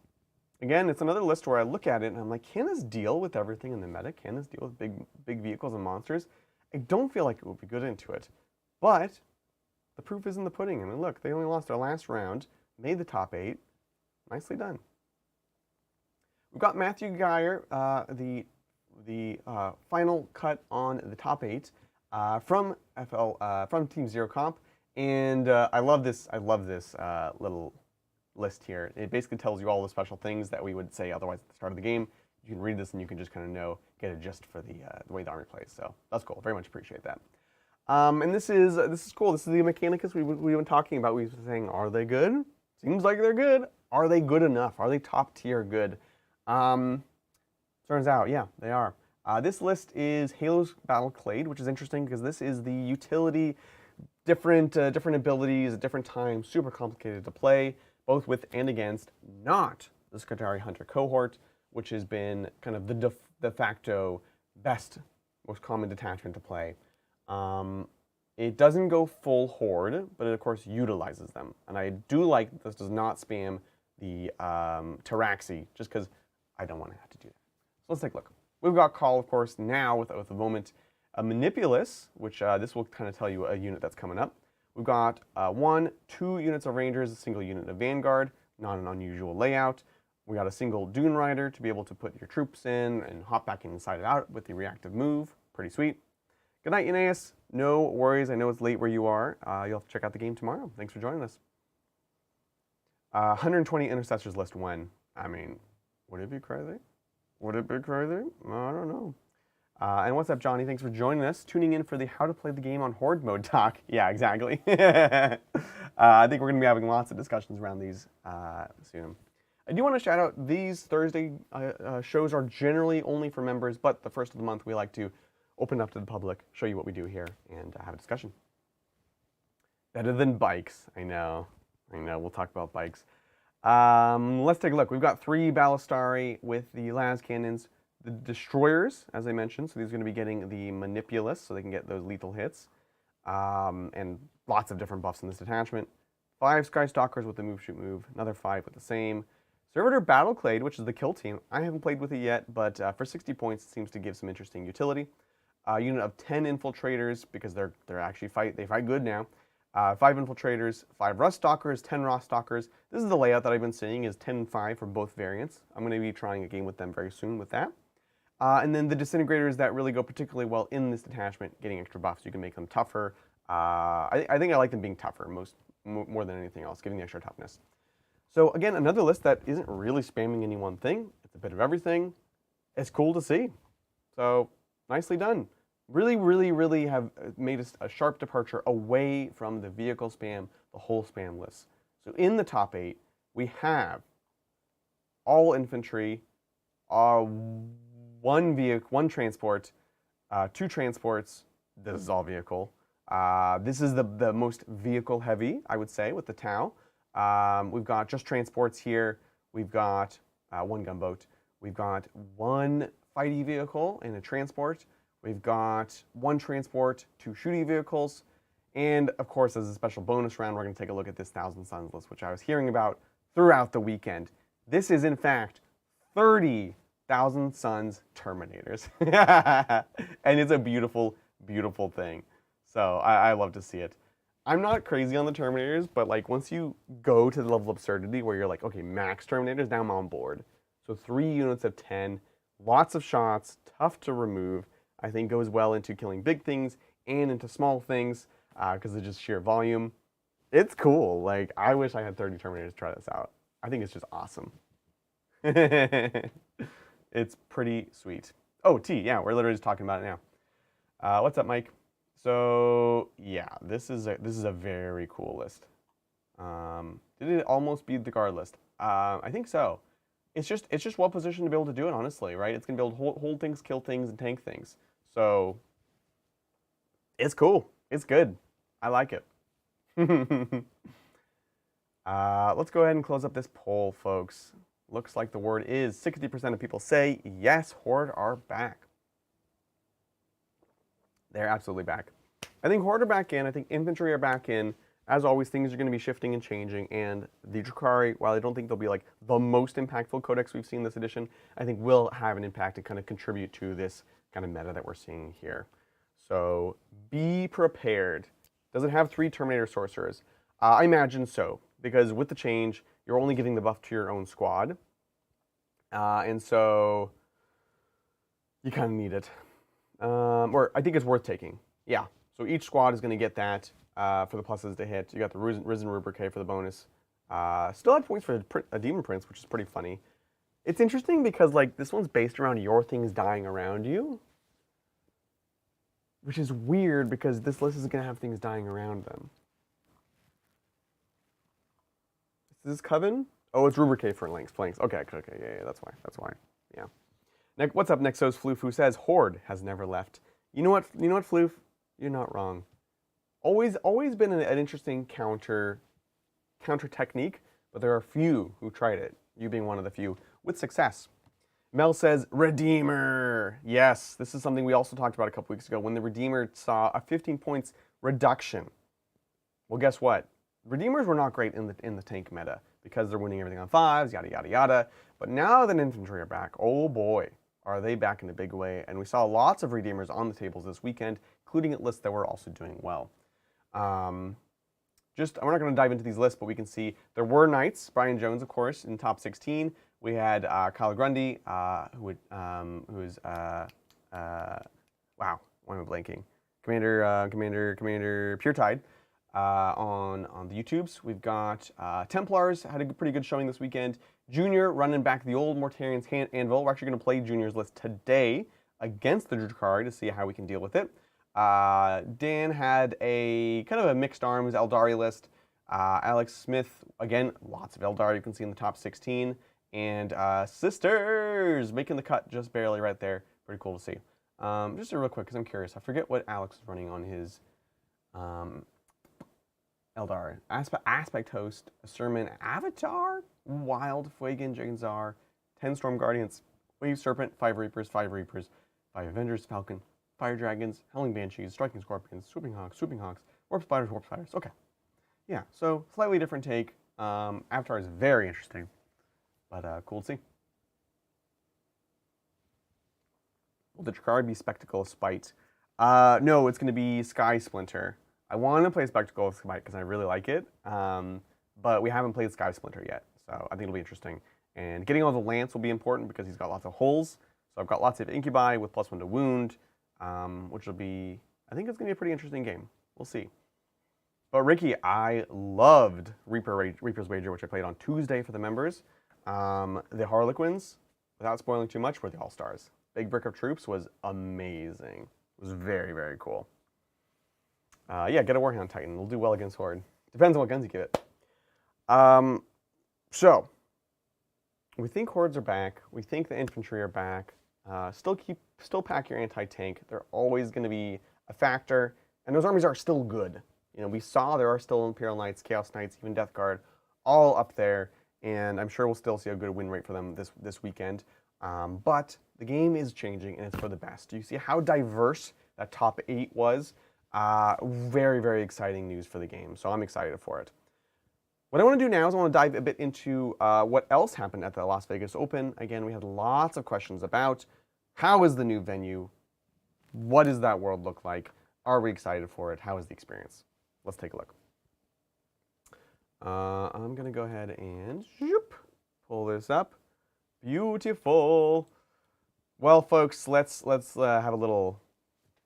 again, it's another list where I look at it and I'm like, can this deal with everything in the meta? Can this deal with big vehicles and monsters? I don't feel like it will be good into it, but the proof is in the pudding. I mean, look, they only lost their last round, made the top 8. Nicely done. We've got Matthew Geyer, the final cut on the top 8 from Team Zero Comp, and I love this little list here. It basically tells you all the special things that we would say otherwise at the start of the game. You can read this and you can just kind of get a gist for the way the army plays. So that's cool. Very much appreciate that. And this is cool. This is the Mechanicus we've been talking about. We've been saying, are they good? Seems like they're good. Are they good enough? Are they top tier good? Turns out, yeah, they are. This list is Halo's Battle Clade, which is interesting because this is the utility, different abilities at different times, super complicated to play, both with and against, not the Skitarii Hunter cohort, which has been kind of the de facto best, most common detachment to play. It doesn't go full Horde, but it of course utilizes them. And I do like that this does not spam the Taraxi, just because I don't want to have to do that. So let's take a look. We've got Call, of course, now with the moment. A Manipulus, which this will kind of tell you a unit that's coming up. We've got 1, 2 units of Rangers, a single unit of Vanguard, not an unusual layout. We got a single Dune Rider to be able to put your troops in and hop back inside and out with the reactive move. Pretty sweet. Good night, Eunaeus. No worries. I know it's late where you are. You'll have to check out the game tomorrow. Thanks for joining us. 120 intercessors list when? I mean, would it be crazy? Would it be crazy? I don't know. And what's up, Johnny? Thanks for joining us. Tuning in for the How to Play the Game on Horde mode talk. Yeah, exactly. I think we're going to be having lots of discussions around these soon. I do want to shout out these Thursday shows are generally only for members, but the first of the month we like to open up to the public, show you what we do here, and have a discussion. Better than bikes. I know. We'll talk about bikes. Let's take a look. We've got 3 Ballistari with the las cannons. The destroyers, as I mentioned, so these are going to be getting the Manipulus, so they can get those lethal hits. And lots of different buffs in this detachment. 5 Skystalkers with the move, shoot, move. Another 5 with the same. Servitor Battleclade, which is the kill team. I haven't played with it yet, but for 60 points, it seems to give some interesting utility. Unit of 10 Infiltrators, because they're actually they fight good now. 5 Infiltrators, 5 Rust Stalkers, 10 Rust Stalkers. This is the layout that I've been seeing, is 10 and 5 for both variants. I'm going to be trying a game with them very soon with that. And then the Disintegrators that really go particularly well in this detachment, getting extra buffs. You can make them tougher. I think I like them being tougher more than anything else, giving the extra toughness. So again, another list that isn't really spamming any one thing. It's a bit of everything. It's cool to see. So nicely done. Really have made a sharp departure away from the vehicle spam, the whole spam list. So in the top 8, we have all infantry, 1 vehicle, 1 transport, 2 transports. This is all vehicle. This is the most vehicle heavy, I would say, with the Tau. We've got just transports here. We've got 1 gunboat. We've got 1 fighty vehicle and a transport. We've got 1 transport, 2 shooty vehicles. And of course, as a special bonus round, we're going to take a look at this 1,000 Suns list, which I was hearing about throughout the weekend. This is, in fact, 30,000 Suns Terminators. And it's a beautiful, beautiful thing. So I love to see it. I'm not crazy on the Terminators, but like once you go to the level of absurdity where you're like, okay, max Terminators, now I'm on board. So 3 units of 10, lots of shots, tough to remove. I think goes well into killing big things and into small things because of just sheer volume. It's cool. Like, I wish I had 30 Terminators to try this out. I think it's just awesome. It's pretty sweet. Oh, T, yeah, we're literally just talking about it now. What's up, Mike? So yeah, this is a very cool list. Did it almost beat the guard list? I think so. It's just well positioned to be able to do it, honestly, right? It's gonna be able to hold things, kill things, and tank things. So it's cool. It's good. I like it. Let's go ahead and close up this poll, folks. Looks like the word is 60% of people say yes, Horde are back. They're absolutely back. I think Horde are back in. I think infantry are back in. As always, things are going to be shifting and changing, and the Drukhari, while I don't think they'll be like the most impactful codex we've seen this edition, I think will have an impact and kind of contribute to this kind of meta that we're seeing here. So be prepared. Does it have 3 Terminator Sorcerers? I imagine so, because with the change, you're only getting the buff to your own squad, and so you kind of need it. Or I think it's worth taking. Yeah, so each squad is going to get that. For the pluses to hit. You got the Risen Rubrique for the bonus. Still had points for a Demon Prince, which is pretty funny. It's interesting because like this one's based around your things dying around you. Which is weird because this list is going to have things dying around them. Is this Coven? Oh, it's Rubrique for flanks. Okay, yeah, that's why. Yeah. Next, what's up, Nexos Floof, says Horde has never left. You know what, Floof? You're not wrong. Always been an interesting counter technique, but there are few who tried it, you being one of the few, with success. Mel says, Redeemer. Yes, this is something we also talked about a couple weeks ago when the Redeemer saw a 15 points reduction. Well, guess what? Redeemers were not great in the tank meta because they're winning everything on 5s, yada, yada, yada. But now that infantry are back, oh boy, are they back in a big way. And we saw lots of Redeemers on the tables this weekend, including at lists that were also doing well. We're not going to dive into these lists, but we can see there were Knights. Brian Jones, of course, in top 16. We had Kyle Grundy, who is wow, why am I blanking? Commander Puretide on the YouTubes. We've got Templars had a pretty good showing this weekend. Junior running back the old Mortarian's Anvil. We're actually going to play Junior's list today against the Drukhari to see how we can deal with it. Dan had a kind of a mixed arms Eldari list. Alex Smith, again, lots of Eldari you can see in the top 16. And Sisters making the cut just barely right there. Pretty cool to see. Just real quick, because I'm curious. I forget what Alex was running on his Eldar. Aspect Host, a Sermon Avatar, Wild, Fuegan, Jagenzar, 10 Storm Guardians, Wave Serpent, 5 Reapers, 5 Avengers, Falcon, Fire Dragons, Howling Banshees, Striking Scorpions, Swooping Hawks, Warp Spiders. Okay. Yeah, so slightly different take. Avatar is very interesting, but cool to see. Will the Jakari be Spectacle of Spite? No, it's going to be Sky Splinter. I want to play Spectacle of Spite because I really like it, but we haven't played Sky Splinter yet, so I think it'll be interesting. And getting all the Lance will be important because he's got lots of holes. So I've got lots of Incubi with +1 to wound, which will be, I think it's going to be a pretty interesting game. We'll see. But Ricky, I loved Reaper's Wager, which I played on Tuesday for the members. The Harlequins, without spoiling too much, were the All-Stars. Big Brick of Troops was amazing. It was very, very cool. Yeah, get a Warhound Titan. We'll do well against Horde. Depends on what guns you give it. So, we think Hordes are back. We think the infantry are back. Still pack your anti-tank. They're always going to be a factor. And those armies are still good. You know, we saw there are still Imperial Knights, Chaos Knights, even Death Guard, all up there. And I'm sure we'll still see a good win rate for them this weekend. But the game is changing, and it's for the best. You see how diverse that top 8 was? Very, very exciting news for the game, so I'm excited for it. What I want to do now is I want to dive a bit into what else happened at the Las Vegas Open. Again, we had lots of questions about how is the new venue? What does that world look like? Are we excited for it? How is the experience? Let's take a look. I'm going to go ahead and pull this up. Beautiful. Well, folks, let's have a little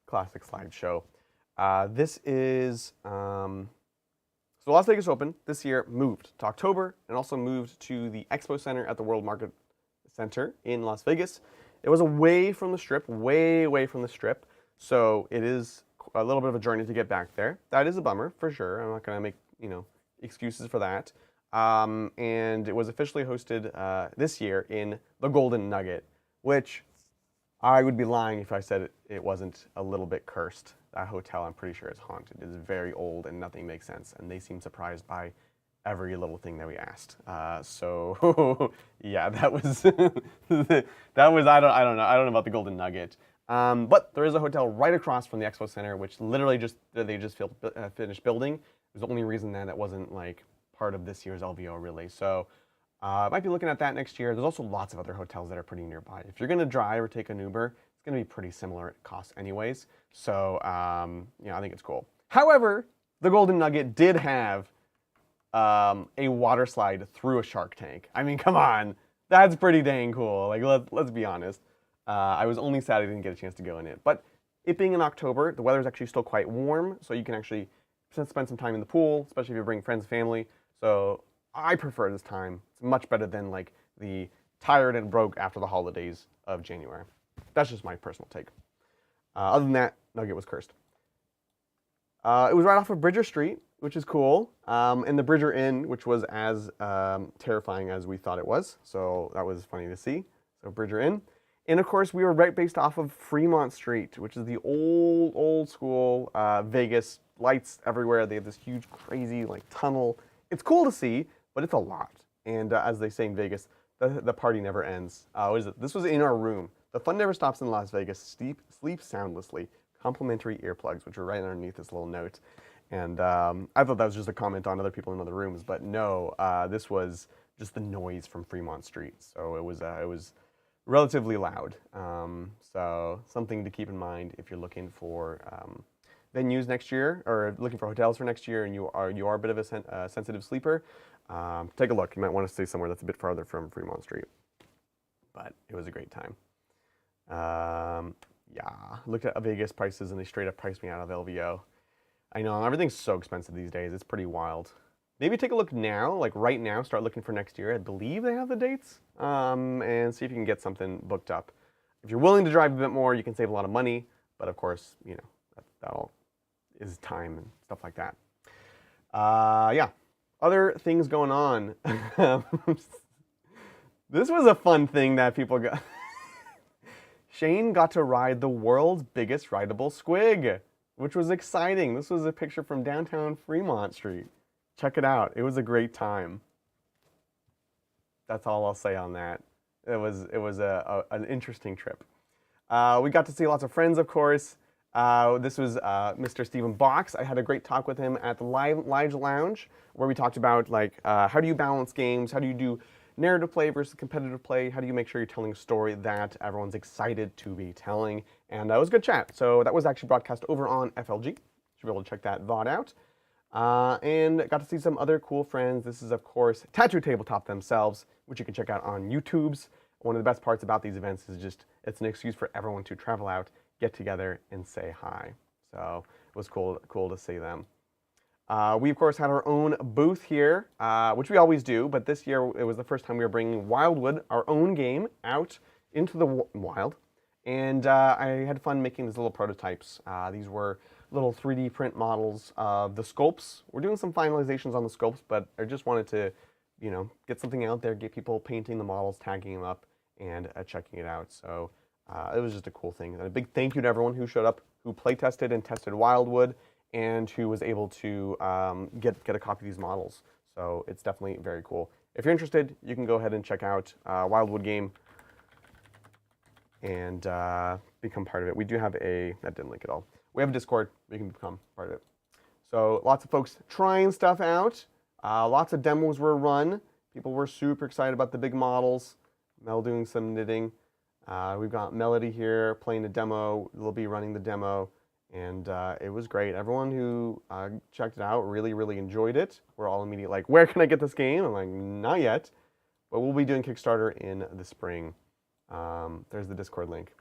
classic slideshow. This is so Las Vegas Open this year moved to October and also moved to the Expo Center at the World Market Center in Las Vegas. It was away from the Strip, way away from the Strip, so it is a little bit of a journey to get back there. That is a bummer for sure. I'm not going to make excuses for that. And it was officially hosted this year in the Golden Nugget, which I would be lying if I said it wasn't a little bit cursed. That hotel, I'm pretty sure, is haunted. It is very old and nothing makes sense, and they seem surprised by every little thing that we asked. So yeah, that was I don't know about the Golden Nugget. But there is a hotel right across from the Expo Center, which literally they just finished building. It was the only reason that wasn't like part of this year's LVO really. So might be looking at that next year. There's also lots of other hotels that are pretty nearby. If you're going to drive or take an Uber, it's going to be pretty similar costs anyways. So I think it's cool. However, the Golden Nugget did have a water slide through a shark tank. I mean, come on, that's pretty dang cool. Like let's be honest. I was only sad I didn't get a chance to go in it. But it being in October, the weather's actually still quite warm, so you can actually spend some time in the pool, especially if you bring friends and family. So I prefer this time. It's much better than like the tired and broke after the holidays of January. That's just my personal take. Other than that, Nugget was cursed. It was right off of Bridger Street, which is cool, and the Bridger Inn, which was as terrifying as we thought it was. So that was funny to see. So Bridger Inn. And of course, we were right based off of Fremont Street, which is the old school Vegas, lights everywhere. They have this huge, crazy like tunnel. It's cool to see, but it's a lot. And as they say in Vegas, the party never ends. What is it? This was in our room. The fun never stops in Las Vegas. Sleep soundlessly. Complimentary earplugs, which are right underneath this little note. And I thought that was just a comment on other people in other rooms, but no, this was just the noise from Fremont Street. So it was relatively loud. So something to keep in mind if you're looking for venues next year or looking for hotels for next year and you are a bit of a sensitive sleeper, take a look. You might want to stay somewhere that's a bit farther from Fremont Street. But it was a great time. Yeah, looked at Vegas prices and they straight up priced me out of LVO. I know, everything's so expensive these days. It's pretty wild. Maybe take a look now, like right now, start looking for next year. I believe they have the dates, and see if you can get something booked up. If you're willing to drive a bit more, you can save a lot of money, but of course, that all is time and stuff like that. Yeah, other things going on. This was a fun thing that people got. Shane got to ride the world's biggest rideable squig, which was exciting. This was a picture from downtown Fremont Street. Check it out. It was a great time. That's all I'll say on that. It was an interesting trip. We got to see lots of friends, of course. This was Mr. Stephen Box. I had a great talk with him at the Live Lounge, where we talked about like how do you balance games, how do you do narrative play versus competitive play, how do you make sure you're telling a story that everyone's excited to be telling, and that was a good chat. So that was actually broadcast over on FLG. You should be able to check that VOD out. And got to see some other cool friends. This is, of course, Tattoo Tabletop themselves, which you can check out on YouTube's. One of the best parts about these events is just it's an excuse for everyone to travel out, get together, and say hi. So it was cool to see them. We, of course, had our own booth here, which we always do, but this year it was the first time we were bringing Wildwood, our own game, out into the wild. And I had fun making these little prototypes. These were little 3D print models of the sculpts. We're doing some finalizations on the sculpts, but I just wanted to, you know, get something out there, get people painting the models, tagging them up, and checking it out. So it was just a cool thing. And a big thank you to everyone who showed up, who play tested and tested Wildwood, and who was able to get a copy of these models. So it's definitely very cool. If you're interested, you can go ahead and check out Wildwood game and become part of it. We do have that didn't link at all. We have a Discord, you can become part of it. So lots of folks trying stuff out. Lots of demos were run. People were super excited about the big models. Mel doing some knitting. We've got Melody here playing the demo. They'll be running the demo. And it was great. Everyone who checked it out really, really enjoyed it. We're all immediately like, where can I get this game? I'm like, not yet. But we'll be doing Kickstarter in the spring. There's the Discord link.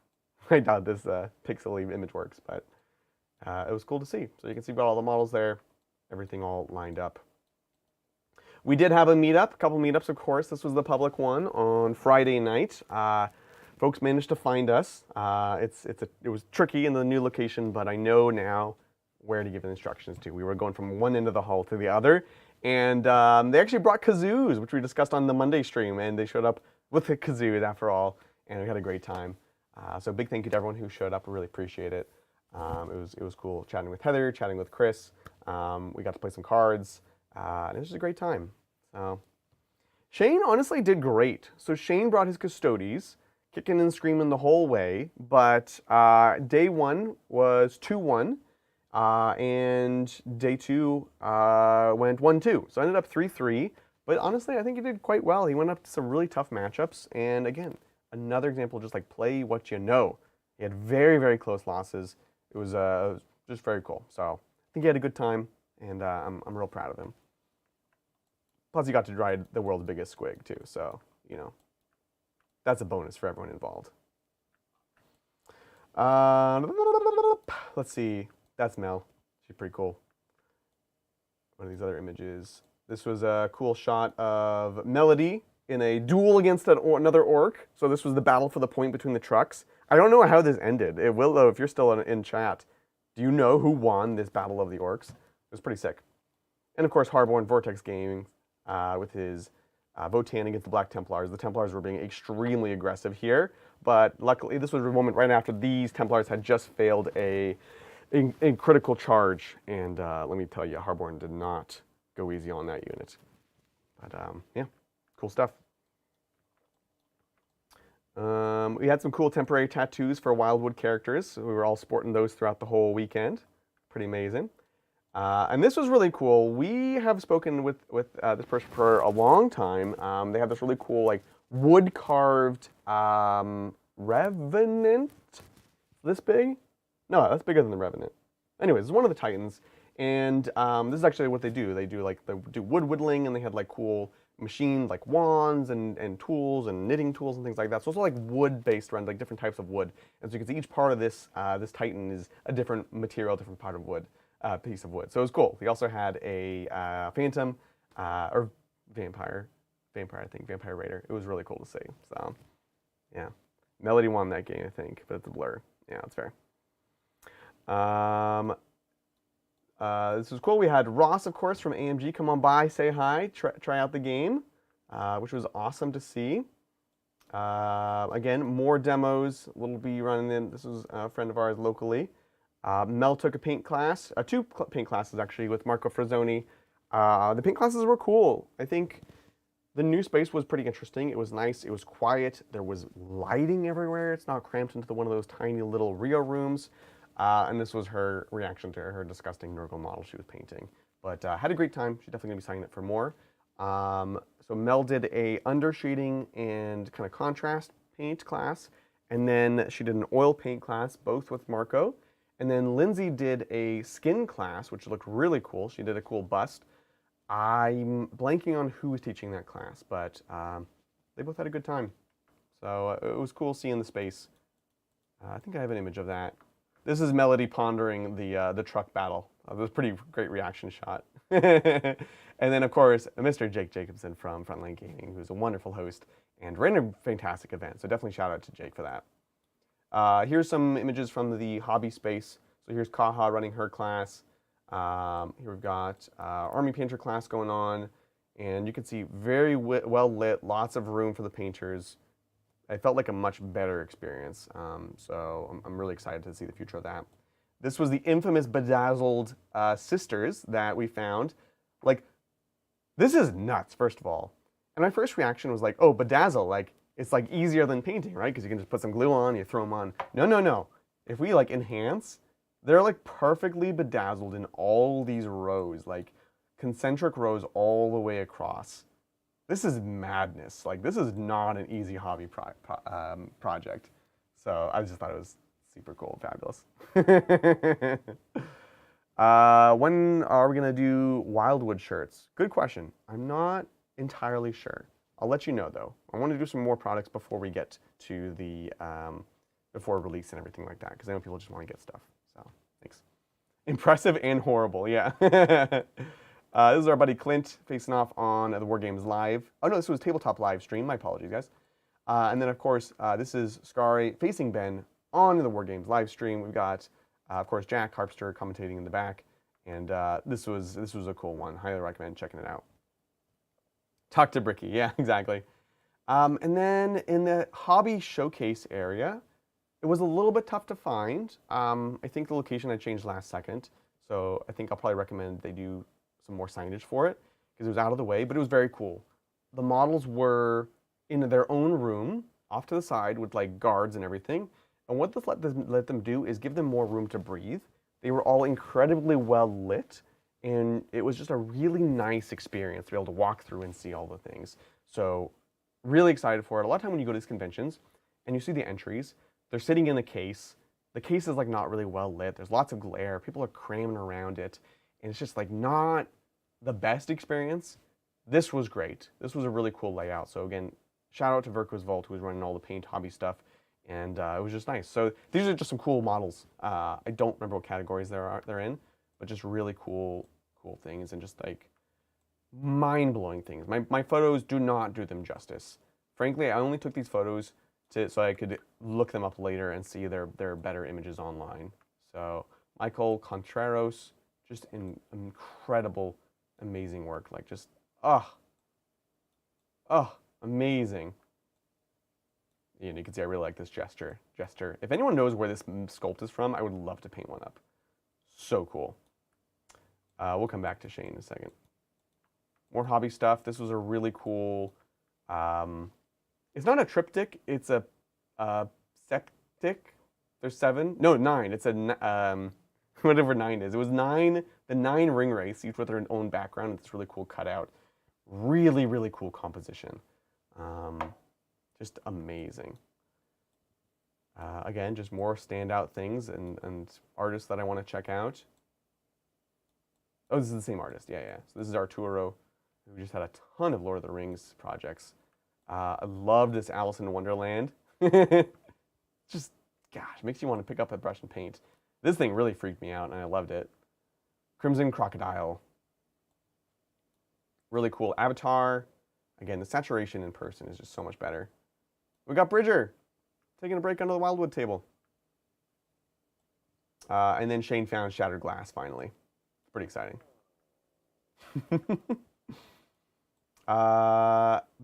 I doubt this pixely image works, but it was cool to see. So you can see we've got all the models there, everything all lined up. We did have a meetup, a couple meetups, of course. This was the public one on Friday night. Folks managed to find us. It was tricky in the new location, but I know now where to give the instructions to. We were going from one end of the hall to the other, and they actually brought kazoos, which we discussed on the Monday stream, and they showed up with the kazoos after all, and we had a great time. So big thank you to everyone who showed up. We really appreciate it. It was cool chatting with Heather, chatting with Chris. We got to play some cards, and it was just a great time. So Shane honestly did great. So Shane brought his Custodes, kicking and screaming the whole way, but day one was 2-1, and day two went 1-2. So I ended up 3-3, but honestly, I think he did quite well. He went up to some really tough matchups, and again, another example of just like play what you know. He had very, very close losses. It was just very cool. So I think he had a good time, and I'm real proud of him. Plus, he got to ride the world's biggest squig too, so you know. That's a bonus for everyone involved. Let's see. That's Mel. She's pretty cool. One of these other images. This was a cool shot of Melody in a duel against another orc. So this was the battle for the point between the trucks. I don't know how this ended. It will, though, if you're still in chat. Do you know who won this battle of the orcs? It was pretty sick. And of course, Harborn Vortex Gaming with his Votan against the Black Templars. The Templars were being extremely aggressive here, but luckily this was a moment right after these Templars had just failed a critical charge, and let me tell you, Harborn did not go easy on that unit. But yeah, cool stuff. We had some cool temporary tattoos for Wildwood characters. So we were all sporting those throughout the whole weekend. Pretty amazing. And this was really cool. We have spoken with this person for a long time. They have this really cool, like, wood-carved Revenant. This big? No, that's bigger than the Revenant. Anyways, it's one of the Titans. And this is actually what they do. They do, like, they do wood whittling, and they had, like, cool machines, like wands and tools and knitting tools and things like that. So it's all, like, wood-based, around, like, different types of wood. And so you can see each part of this this Titan is a different material, different part of wood. Piece of wood. So it was cool. He also had a Phantom, or Vampire, I think, Vampire Raider. It was really cool to see. So, yeah. Melody won that game, I think, but it's a blur. Yeah, that's fair. This was cool. We had Ross, of course, from AMG come on by, say hi, try out the game, which was awesome to see. Again, more demos will be running in. This is a friend of ours locally. Mel took a paint class, two paint classes actually, with Marco Frazzoni. The paint classes were cool. I think the new space was pretty interesting. It was nice. It was quiet. There was lighting everywhere. It's not cramped into one of those tiny little Rio rooms. And this was her reaction to her disgusting Nurgle model she was painting. But had a great time. She's definitely going to be signing up for more. So Mel did a undershading and kind of contrast paint class. And then she did an oil paint class, both with Marco. And then Lindsay did a skin class, which looked really cool. She did a cool bust. I'm blanking on who was teaching that class, but they both had a good time. So it was cool seeing the space. I think I have an image of that. This is Melody pondering the truck battle. It was a pretty great reaction shot. And then, of course, Mr. Jake Jacobson from Frontline Gaming, who's a wonderful host and ran a fantastic event. So definitely shout out to Jake for that. Here's some images from the hobby space. So here's Kaha running her class. Here we've got Army Painter class going on, and you can see very well lit, lots of room for the painters. It felt like a much better experience, so I'm really excited to see the future of that. This was the infamous bedazzled sisters that we found. Like, this is nuts, first of all. And my first reaction was like, oh, bedazzle, like, it's like easier than painting, right? Because you can just put some glue on, you throw them on. No, no, no. If we like enhance, they're like perfectly bedazzled in all these rows, like concentric rows all the way across. This is madness. Like, this is not an easy hobby project. So I just thought it was super cool, fabulous. When are we gonna do Wildwood shirts? Good question. I'm not entirely sure. I'll let you know though. I want to do some more products before we get to the before release and everything like that, because I know people just want to get stuff. So thanks. Impressive and horrible, yeah. This is our buddy Clint facing off on the War Games Live. Oh no, this was Tabletop live stream. My apologies, guys. And then of course, this is Scary facing Ben on the War Games live stream. We've got, of course, Jack Harpster commentating in the back, and this was a cool one. Highly recommend checking it out. Talk to Bricky, yeah, exactly. And then in the hobby showcase area, it was a little bit tough to find. I think the location I changed last second, so I think I'll probably recommend they do some more signage for it, because it was out of the way, but it was very cool. The models were in their own room, off to the side, with like guards and everything. And what this let them do is give them more room to breathe. They were all incredibly well lit, and it was just a really nice experience to be able to walk through and see all the things. So really excited for it. A lot of time when you go to these conventions and you see the entries, they're sitting in a case. The case is like not really well lit. There's lots of glare. People are cramming around it. And it's just like not the best experience. This was great. This was a really cool layout. So again, shout out to Verko's Vault, who was running all the paint hobby stuff. And it was just nice. So these are just some cool models. I don't remember what categories they're in, but just really cool things, and just like mind-blowing things. My photos do not do them justice. Frankly, I only took these photos so I could look them up later and see their better images online. So Michael Contreras, just incredible, amazing work. Like just, amazing. And you can see I really like this gesture. If anyone knows where this sculpt is from, I would love to paint one up. So cool. We'll come back to Shane in a second. More hobby stuff. This was a really cool, it's not a triptych, it's a septych. There's 7, no 9. It's a, whatever 9 is. It was 9, the 9 ring race, each with their own background. It's really cool cutout. Really, really cool composition. Just amazing. Again, just more standout things and artists that I want to check out. Oh, this is the same artist. Yeah. So this is Arturo, who just had a ton of Lord of the Rings projects. I love this Alice in Wonderland. Just, gosh, makes you want to pick up a brush and paint. This thing really freaked me out, and I loved it. Crimson Crocodile. Really cool avatar. Again, the saturation in person is just so much better. We got Bridger taking a break under the Wildwood table. And then Shane found Shattered Glass, finally. Pretty exciting.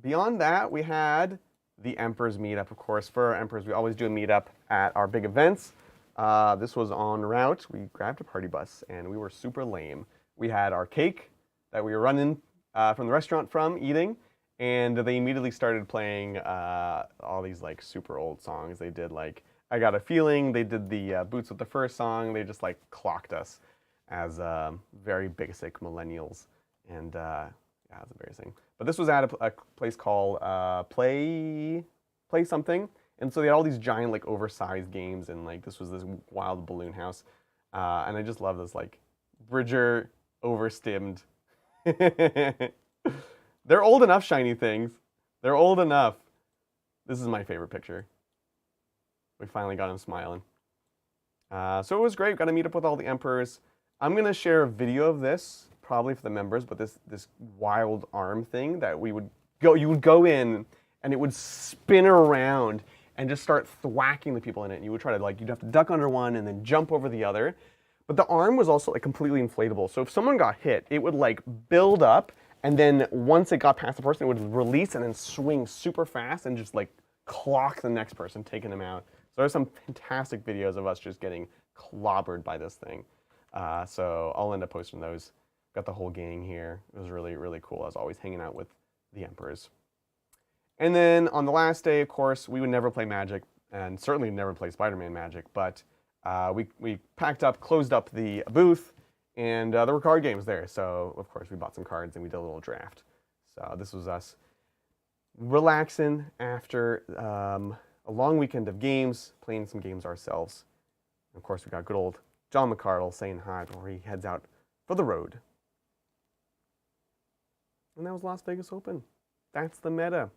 Beyond that, we had the Emperor's meetup, of course. For our Emperors, we always do a meetup at our big events. This was en route. We grabbed a party bus, and we were super lame. We had our cake that we were running from the restaurant eating, and they immediately started playing all these like super old songs. They did like I Got a Feeling. They did the Boots with the First song. They just like clocked us as very basic millennials, and yeah, it's embarrassing. But this was at a place called Play Something, and so they had all these giant like oversized games, and like this was this wild balloon house, and I just love this like Bridger overstimmed. They're old enough, shiny things. They're old enough. This is my favorite picture. We finally got him smiling. So it was great. Got to meet up with all the Emperors. I'm gonna share a video of this, probably for the members, but this wild arm thing that you would go in and it would spin around and just start thwacking the people in it. And you would try to like, you'd have to duck under one and then jump over the other. But the arm was also like completely inflatable. So if someone got hit, it would like build up, and then once it got past the person, it would release and then swing super fast and just like clock the next person, taking them out. So there's some fantastic videos of us just getting clobbered by this thing. So I'll end up posting those. Got the whole gang here. It was really, really cool. I was always hanging out with the Emperors. And then on the last day, of course, we would never play Magic, and certainly never play Spider-Man Magic, but we packed up, closed up the booth, and there were card games there. So, of course, we bought some cards and we did a little draft. So this was us relaxing after a long weekend of games, playing some games ourselves. And of course, we got good old John McCardle saying hi before he heads out for the road. And that was Las Vegas Open. That's the meta.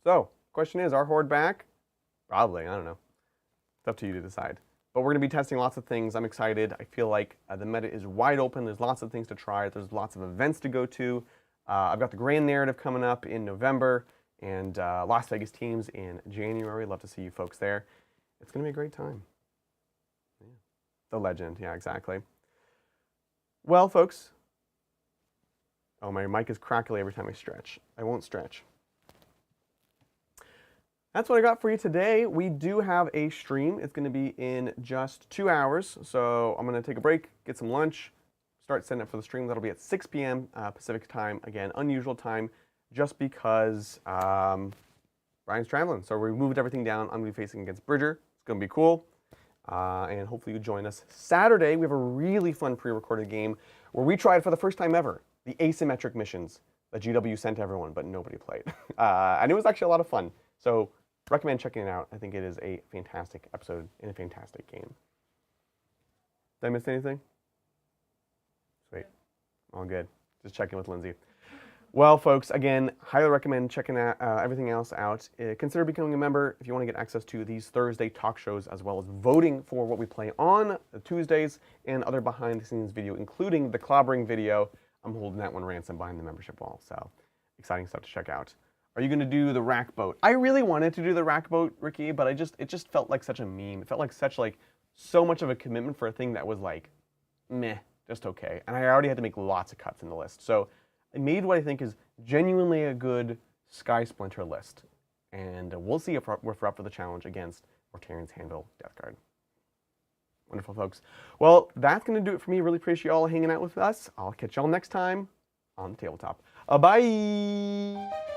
So, question is, are Horde back? Probably, I don't know. It's up to you to decide. But we're going to be testing lots of things. I'm excited. I feel like the meta is wide open. There's lots of things to try. There's lots of events to go to. I've got the Grand Narrative coming up in November, and Las Vegas teams in January. Love to see you folks there. It's going to be a great time. Yeah. The legend. Yeah, exactly. Well, folks. Oh, my mic is crackly every time I stretch. I won't stretch. That's what I got for you today. We do have a stream. It's going to be in just 2 hours. So I'm going to take a break, get some lunch, start setting up for the stream. That'll be at 6 p.m. Pacific time. Again, unusual time just because Brian's traveling. So we moved everything down. I'm going to be facing against Bridger. It's going to be cool. And hopefully you join us Saturday. We have a really fun pre-recorded game where we tried for the first time ever the asymmetric missions that GW sent everyone, but nobody played. And it was actually a lot of fun. So recommend checking it out. I think it is a fantastic episode and a fantastic game. Did I miss anything? Sweet. All good. Just checking with Lindsay. Well, folks, again, highly recommend checking out, everything else out. Consider becoming a member if you want to get access to these Thursday talk shows, as well as voting for what we play on Tuesdays and other behind-the-scenes video, including the clobbering video. I'm holding that one ransom behind the membership wall, so exciting stuff to check out. Are you going to do the rack boat? I really wanted to do the rack boat, Ricky, but it just felt like such a meme. It felt like so much of a commitment for a thing that was like, meh, just okay. And I already had to make lots of cuts in the list. So I made what I think is genuinely a good Sky Splinter list. And we'll see if we're up for the challenge against Mortarian's Handle Death Guard. Wonderful, folks. Well, that's going to do it for me. Really appreciate you all hanging out with us. I'll catch y'all next time on the tabletop. Bye!